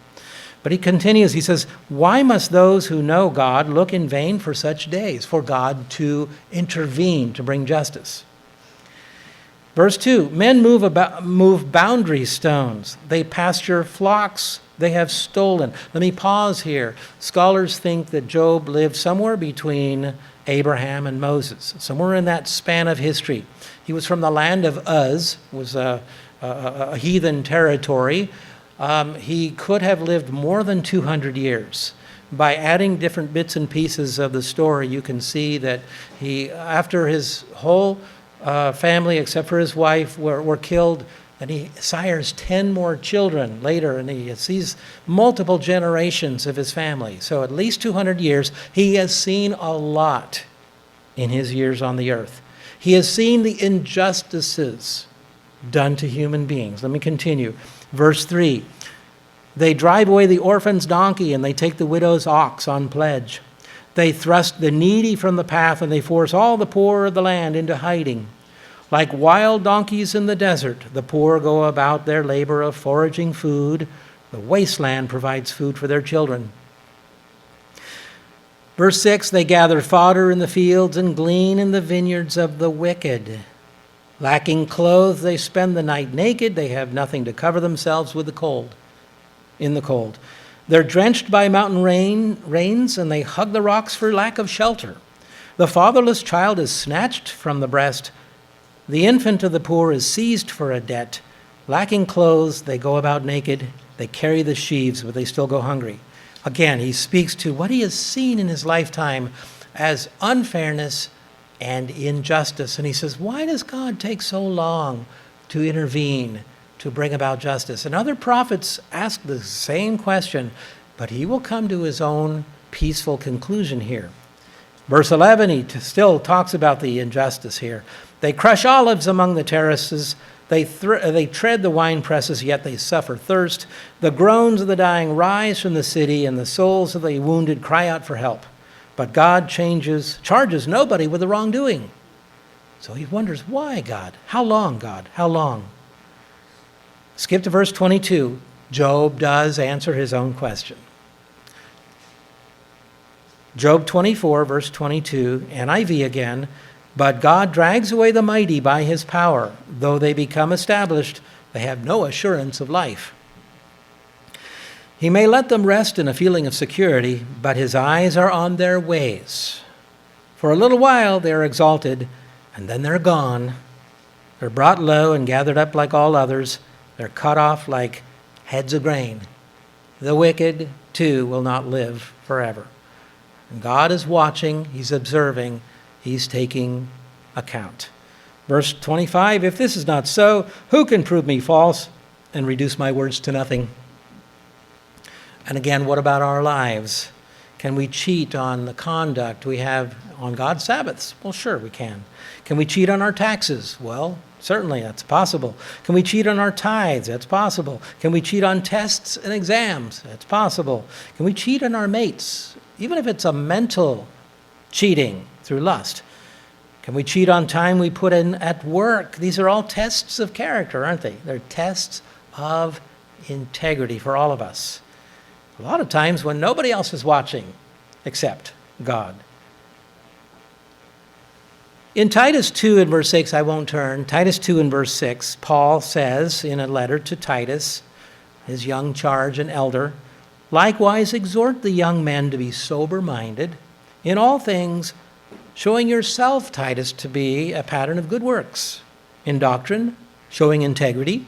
But he continues, he says, why must those who know God look in vain for such days, for God to intervene, to bring justice? Verse 2, men move boundary stones. They pasture flocks they have stolen. Let me pause here. Scholars think that Job lived somewhere between Abraham and Moses, somewhere in that span of history. He was from the land of Uz, was a heathen territory. He could have lived more than 200 years. By adding different bits and pieces of the story, you can see that he, after his whole family, except for his wife, were killed, and he sires 10 more children later, and he sees multiple generations of his family. So at least 200 years. He has seen a lot in his years on the earth. He has seen the injustices done to human beings. Let me continue. Verse 3, they drive away the orphan's donkey and they take the widow's ox on pledge. They thrust the needy from the path and they force all the poor of the land into hiding. Like wild donkeys in the desert, the poor go about their labor of foraging food. The wasteland provides food for their children. Verse 6, they gather fodder in the fields and glean in the vineyards of the wicked. Lacking clothes, they spend the night naked. They have nothing to cover themselves with in the cold. They're drenched by mountain rains, and they hug the rocks for lack of shelter. The fatherless child is snatched from the breast. The infant of the poor is seized for a debt. Lacking clothes, they go about naked. They carry the sheaves, but they still go hungry. Again, he speaks to what he has seen in his lifetime as unfairness and injustice. And he says, why does God take so long to intervene, to bring about justice? And other prophets ask the same question, but he will come to his own peaceful conclusion here. Verse 11, he still talks about the injustice here. They crush olives among the terraces. They tread the wine presses, yet they suffer thirst. The groans of the dying rise from the city, and the souls of the wounded cry out for help. But God charges nobody with the wrongdoing. So he wonders, why, God? How long, God? How long? Skip to verse 22. Job does answer his own question. Job 24, verse 22, NIV again. But God drags away the mighty by his power. Though they become established, they have no assurance of life. He may let them rest in a feeling of security, but his eyes are on their ways. For a little while they are exalted, and then they're gone. They're brought low and gathered up like all others. They're cut off like heads of grain. The wicked, too, will not live forever. And God is watching, he's observing, he's taking account. Verse 25, if this is not so, who can prove me false and reduce my words to nothing? And again, what about our lives? Can we cheat on the conduct we have on God's Sabbaths? Well, sure, we can. Can we cheat on our taxes? Well, certainly, that's possible. Can we cheat on our tithes? That's possible. Can we cheat on tests and exams? That's possible. Can we cheat on our mates? Even if it's a mental cheating through lust. Can we cheat on time we put in at work? These are all tests of character, aren't they? They're tests of integrity for all of us. A lot of times when nobody else is watching except God. In Titus 2 and verse 6, I won't turn. Titus 2 and verse 6, Paul says in a letter to Titus, his young charge and elder, likewise exhort the young men to be sober-minded, in all things showing yourself, Titus, to be a pattern of good works, in doctrine, showing integrity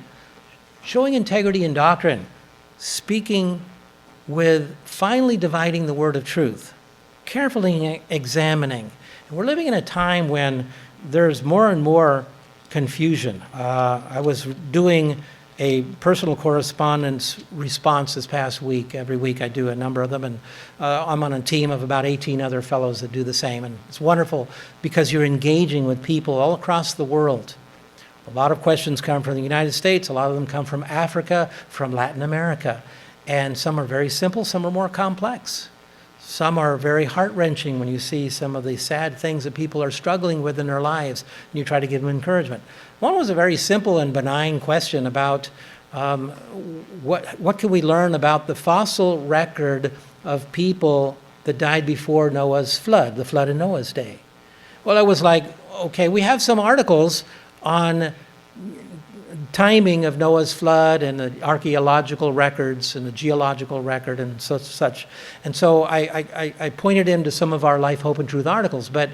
in doctrine, speaking with finally dividing the word of truth, carefully examining. And we're living in a time when there's more and more confusion. I was doing a personal correspondence response this past week. Every week I do a number of them, and I'm on a team of about 18 other fellows that do the same. And it's wonderful because you're engaging with people all across the world. A lot of questions come from the United States. A lot of them come from Africa, from Latin America. And some are very simple, some are more complex. Some are very heart-wrenching when you see some of the sad things that people are struggling with in their lives, and you try to give them encouragement. One was a very simple and benign question about what can we learn about the fossil record of people that died before Noah's flood, the flood in Noah's day. Well, it was like, okay, we have some articles on timing of Noah's flood and the archaeological records and the geological record and such. And so I pointed him to some of our Life, Hope, and Truth articles. But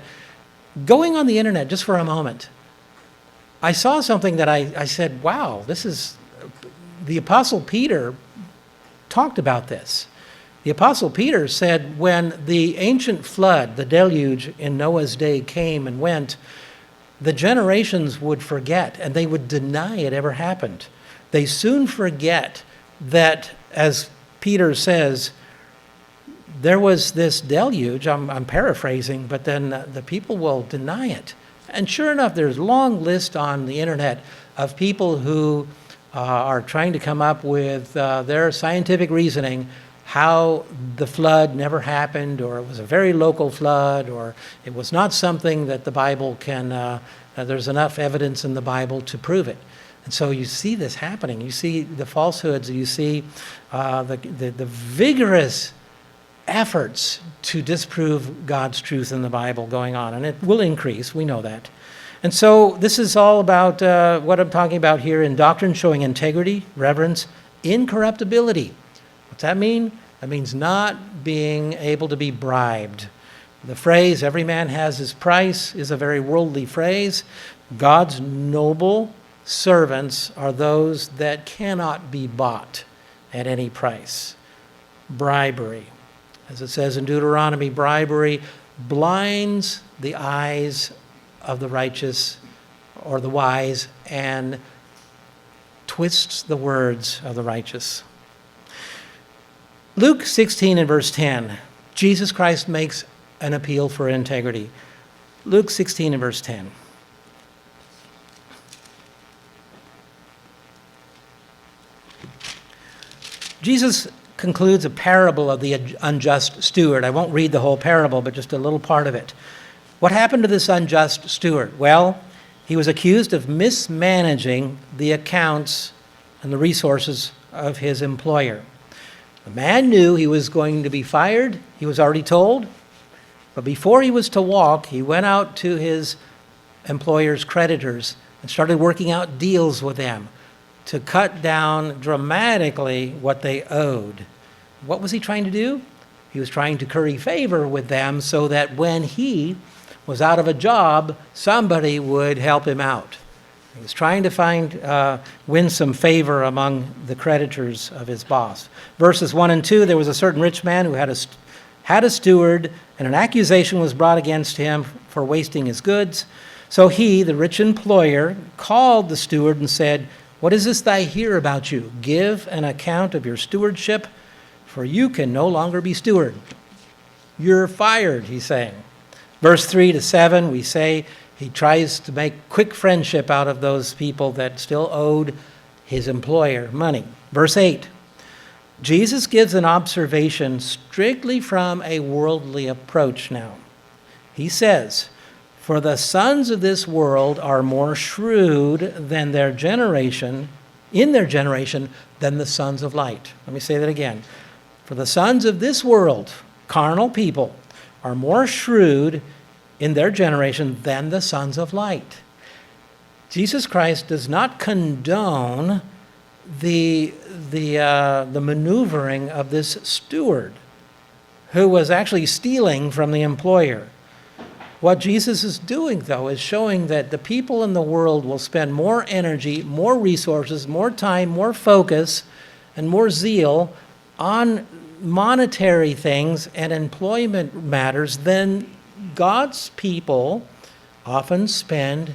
going on the internet just for a moment, I saw something that I said, wow, this is, the Apostle Peter talked about this. The Apostle Peter said when the ancient flood, the deluge in Noah's day came and went, the generations would forget and they would deny it ever happened. They soon forget that, as Peter says, there was this deluge, I'm paraphrasing, but then the people will deny it. And sure enough, there's a long list on the internet of people who are trying to come up with their scientific reasoning how the flood never happened, or it was a very local flood, or it was not something that the Bible can, there's enough evidence in the Bible to prove it. And so you see this happening. You see the falsehoods, you see the vigorous efforts to disprove God's truth in the Bible going on, and it will increase, we know that. And so this is all about what I'm talking about here in doctrine, showing integrity, reverence, incorruptibility. What's that mean? That means not being able to be bribed. The phrase, every man has his price, is a very worldly phrase. God's noble servants are those that cannot be bought at any price. Bribery. As it says in Deuteronomy, bribery blinds the eyes of the righteous or the wise and twists the words of the righteous. Luke 16 and verse 10, Jesus Christ makes an appeal for integrity. Luke 16 and verse 10. Jesus concludes a parable of the unjust steward. I won't read the whole parable, but just a little part of it. What happened to this unjust steward? Well, he was accused of mismanaging the accounts and the resources of his employer. The man knew he was going to be fired. He was already told. But before he was to walk, he went out to his employer's creditors and started working out deals with them to cut down dramatically what they owed. What was he trying to do? He was trying to curry favor with them so that when he was out of a job, somebody would help him out. He was trying to win some favor among the creditors of his boss. Verses 1 and 2, there was a certain rich man who had a steward, and an accusation was brought against him for wasting his goods. So he, the rich employer, called the steward and said, "What is this that I hear about you? Give an account of your stewardship, for you can no longer be steward." You're fired, he's saying. Verse 3 to 7, we say he tries to make quick friendship out of those people that still owed his employer money. Verse 8, Jesus gives an observation strictly from a worldly approach now. He says, "For the sons of this world are more shrewd than their generation, in their generation, than the sons of light." Let me say that again. For the sons of this world, carnal people, are more shrewd in their generation than the sons of light. Jesus Christ does not condone the maneuvering of this steward who was actually stealing from the employer. What Jesus is doing, though, is showing that the people in the world will spend more energy, more resources, more time, more focus, and more zeal on monetary things and employment matters than God's people often spend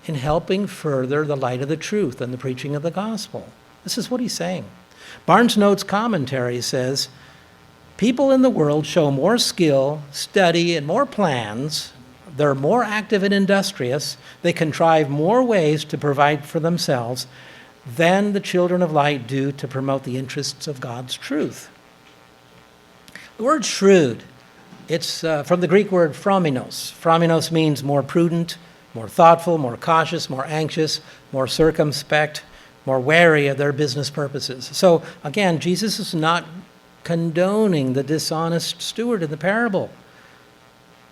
in helping further the light of the truth and the preaching of the gospel. This is what he's saying. Barnes Notes commentary says, people in the world show more skill, study, and more plans. They're more active and industrious. They contrive more ways to provide for themselves than the children of light do to promote the interests of God's truth. The word shrewd, it's from the Greek word phrominos. Phrominos means more prudent, more thoughtful, more cautious, more anxious, more circumspect, more wary of their business purposes. So again, Jesus is not condoning the dishonest steward in the parable.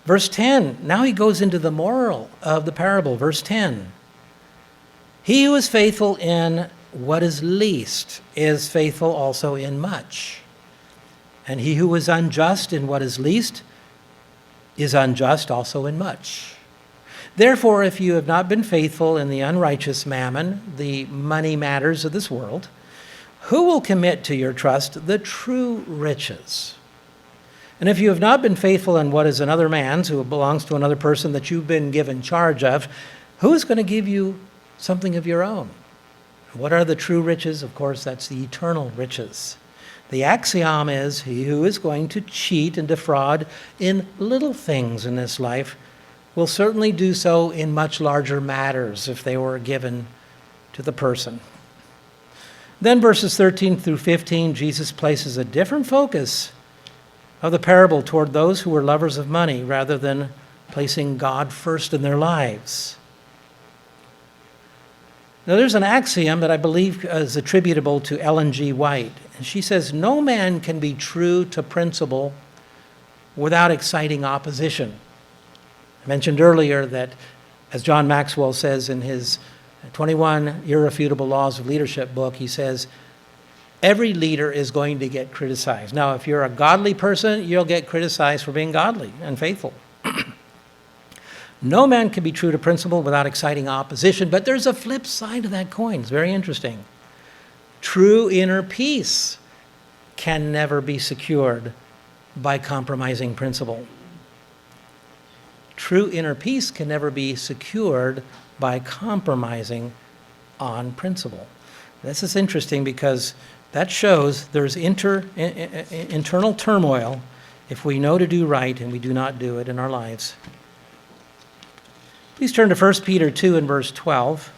Verse 10, now he goes into the moral of the parable. Verse 10, he who is faithful in what is least is faithful also in much. And he who is unjust in what is least is unjust also in much. Therefore, if you have not been faithful in the unrighteous mammon, the money matters of this world, who will commit to your trust the true riches? And if you have not been faithful in what is another man's, who belongs to another person that you've been given charge of, who is going to give you something of your own? What are the true riches? Of course, that's the eternal riches. The axiom is, he who is going to cheat and defraud in little things in this life will certainly do so in much larger matters if they were given to the person. Then verses 13 through 15, Jesus places a different focus of the parable toward those who were lovers of money rather than placing God first in their lives. Now there's an axiom that I believe is attributable to Ellen G. White. And she says, no man can be true to principle without exciting opposition. I mentioned earlier that, as John Maxwell says in his 21 Irrefutable Laws of Leadership book, he says, every leader is going to get criticized. Now, if you're a godly person, you'll get criticized for being godly and faithful. No man can be true to principle without exciting opposition, but there's a flip side of that coin. It's very interesting. True inner peace can never be secured by compromising principle. True inner peace can never be secured by compromising on principle. This is interesting because that shows there's internal turmoil if we know to do right and we do not do it in our lives. Please turn to 1 Peter 2 and verse 12.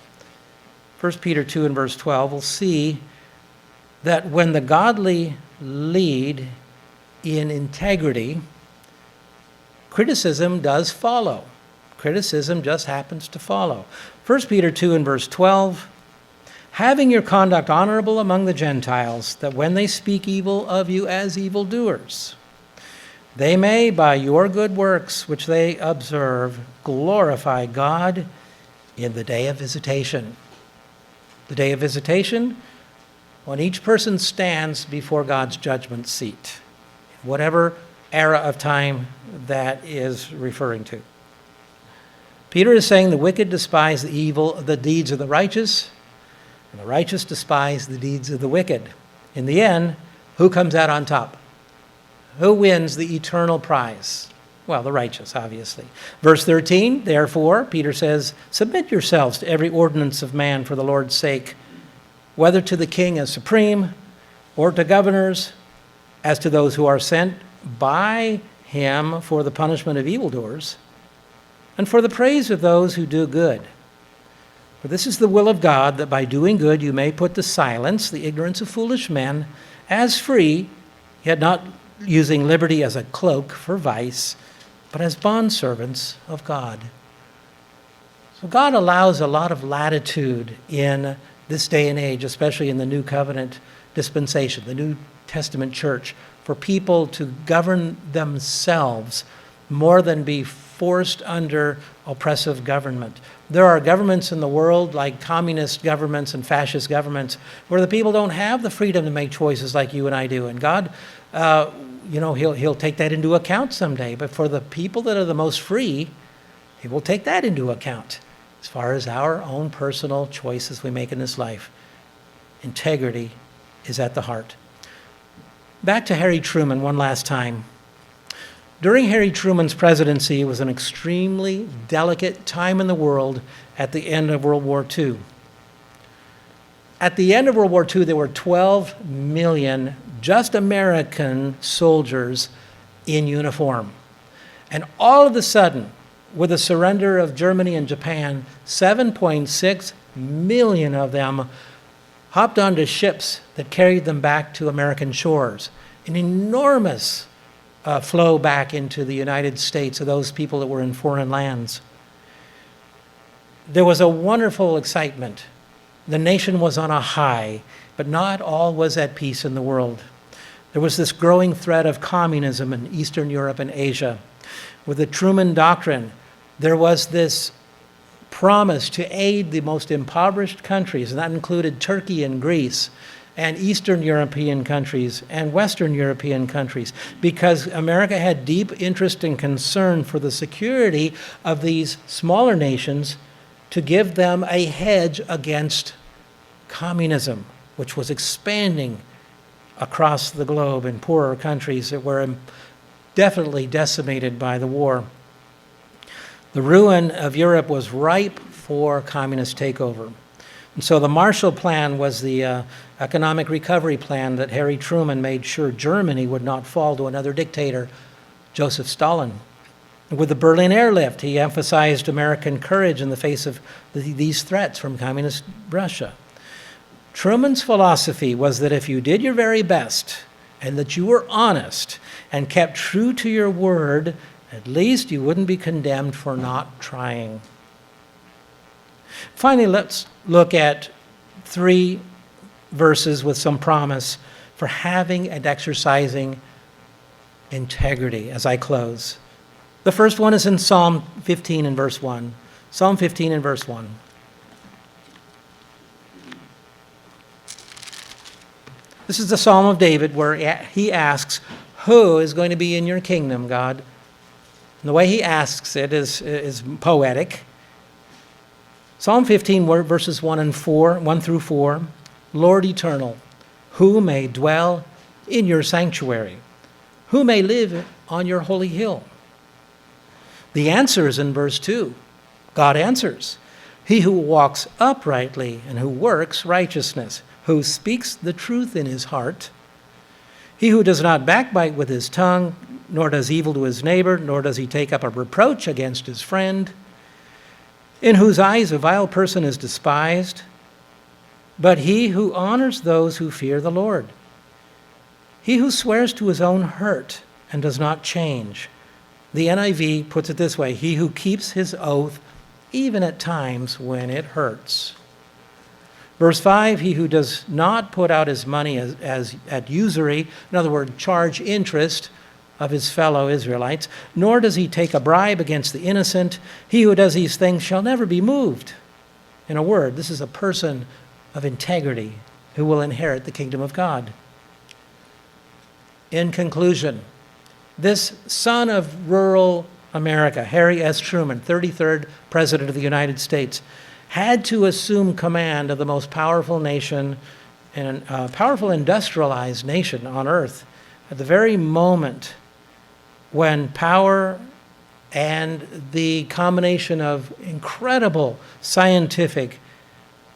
1 Peter 2 and verse 12, we'll see that when the godly lead in integrity, criticism does follow. Criticism just happens to follow. 1 Peter 2 and verse 12, having your conduct honorable among the Gentiles, that when they speak evil of you as evildoers, they may, by your good works which they observe, glorify God in the day of visitation. The day of visitation, when each person stands before God's judgment seat, whatever era of time that is referring to. Peter is saying the wicked despise the deeds of the righteous, and the righteous despise the deeds of the wicked. In the end, who comes out on top? Who wins the eternal prize? Well, the righteous, obviously. Verse 13, therefore, Peter says, submit yourselves to every ordinance of man for the Lord's sake, whether to the king as supreme, or to governors, as to those who are sent by him for the punishment of evildoers, and for the praise of those who do good. For this is the will of God, that by doing good you may put to silence the ignorance of foolish men, as free, yet not using liberty as a cloak for vice, but as bondservants of God. So God allows a lot of latitude in this day and age, especially in the New Covenant dispensation, the New Testament church, for people to govern themselves more than be forced under oppressive government. There are governments in the world, like communist governments and fascist governments, where the people don't have the freedom to make choices like you and I do. And God, he'll take that into account someday. But for the people that are the most free, he will take that into account as far as our own personal choices we make in this life. Integrity is at the heart. Back to Harry Truman one last time. During Harry Truman's presidency, it was an extremely delicate time in the world at the end of World War II. At the end of World War II, there were 12 million just American soldiers in uniform. And all of a sudden, with the surrender of Germany and Japan, 7.6 million of them hopped onto ships that carried them back to American shores. An enormous flow back into the United States of those people that were in foreign lands. There was a wonderful excitement. The nation was on a high, but not all was at peace in the world. There was this growing threat of communism in Eastern Europe and Asia. With the Truman Doctrine, there was this promise to aid the most impoverished countries, and that included Turkey and Greece, and Eastern European countries and Western European countries, because America had deep interest and concern for the security of these smaller nations to give them a hedge against communism, which was expanding across the globe in poorer countries that were definitely decimated by the war. The ruin of Europe was ripe for communist takeover. And so the Marshall Plan was the economic recovery plan that Harry Truman made sure Germany would not fall to another dictator, Joseph Stalin. With the Berlin Airlift, he emphasized American courage in the face of these threats from communist Russia. Truman's philosophy was that if you did your very best and that you were honest and kept true to your word, at least you wouldn't be condemned for not trying. Finally, let's look at 3 verses with some promise for having and exercising integrity as I close. The first one is in Psalm 15 and verse 1. Psalm 15 and verse 1. This is the Psalm of David where he asks, who is going to be in your kingdom, God? And the way he asks it is poetic. Psalm 15, verses 1 through 4. Lord eternal, who may dwell in your sanctuary? Who may live on your holy hill? The answer is in verse 2. God answers, he who walks uprightly and who works righteousness, who speaks the truth in his heart, he who does not backbite with his tongue, nor does evil to his neighbor, nor does he take up a reproach against his friend, in whose eyes a vile person is despised, but he who honors those who fear the Lord. He who swears to his own hurt and does not change. The NIV puts it this way, he who keeps his oath even at times when it hurts. Verse 5, he who does not put out his money as at usury, in other words, charge interest of his fellow Israelites, nor does he take a bribe against the innocent. He who does these things shall never be moved. In a word, this is a person of integrity who will inherit the kingdom of God. In conclusion, this son of rural America, Harry S. Truman, 33rd President of the United States, had to assume command of the most powerful nation and a powerful industrialized nation on earth at the very moment when power and the combination of incredible scientific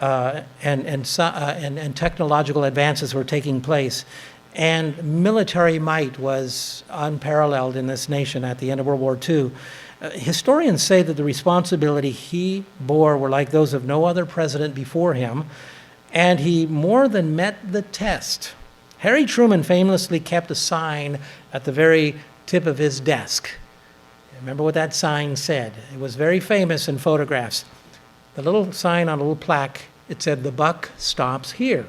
and technological advances were taking place, and military might was unparalleled in this nation at the end of World War II. Historians say that the responsibility he bore were like those of no other president before him, and he more than met the test. Harry Truman famously kept a sign at the very tip of his desk. Remember what that sign said? It was very famous in photographs. The little sign on a little plaque it said the buck stops here.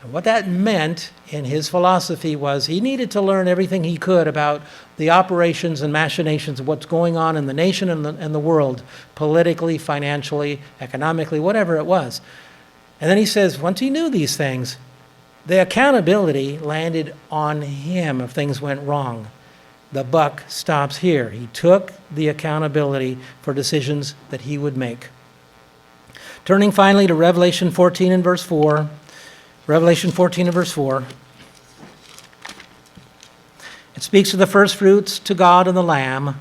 And what that meant in his philosophy was he needed to learn everything he could about the operations and machinations of what's going on in the nation and the world, politically, financially, economically, whatever it was. And then he says, once he knew these things, the accountability landed on him if things went wrong. The buck stops here. He took the accountability for decisions that he would make. Turning finally to Revelation 14 and verse 4. Revelation 14 and verse 4. It speaks of the first fruits to God and the Lamb.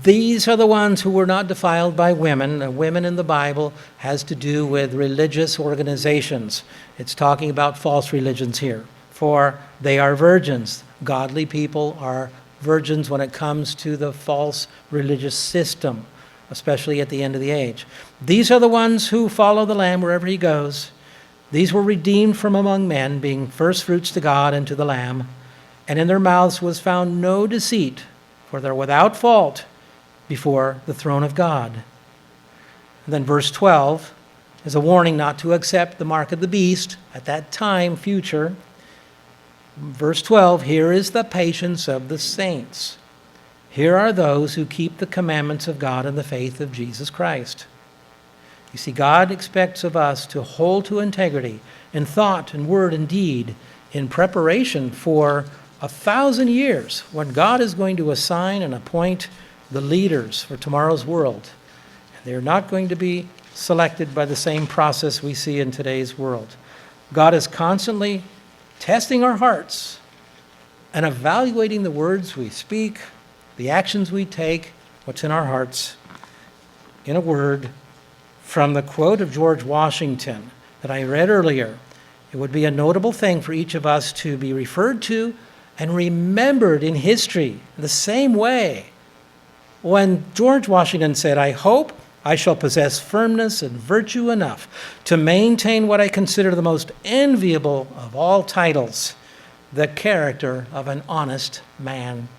These are the ones who were not defiled by women. Women in the Bible has to do with religious organizations. It's talking about false religions here. For they are virgins. Godly people are virgins when it comes to the false religious system, especially at the end of the age. These are the ones who follow the Lamb wherever he goes. These were redeemed from among men, being first fruits to God and to the Lamb. And in their mouths was found no deceit, for they're without fault before the throne of God. And then verse 12 is a warning not to accept the mark of the beast at that time, future. Verse 12, here is the patience of the saints. Here are those who keep the commandments of God and the faith of Jesus Christ. You see, God expects of us to hold to integrity in thought and word and deed in preparation for 1,000 years when God is going to assign and appoint the leaders for tomorrow's world. They're not going to be selected by the same process we see in today's world. God is constantly testing our hearts and evaluating the words we speak, the actions we take, what's in our hearts. In a word, from the quote of George Washington that I read earlier, it would be a notable thing for each of us to be referred to and remembered in history the same way. When George Washington said, I hope I shall possess firmness and virtue enough to maintain what I consider the most enviable of all titles, the character of an honest man.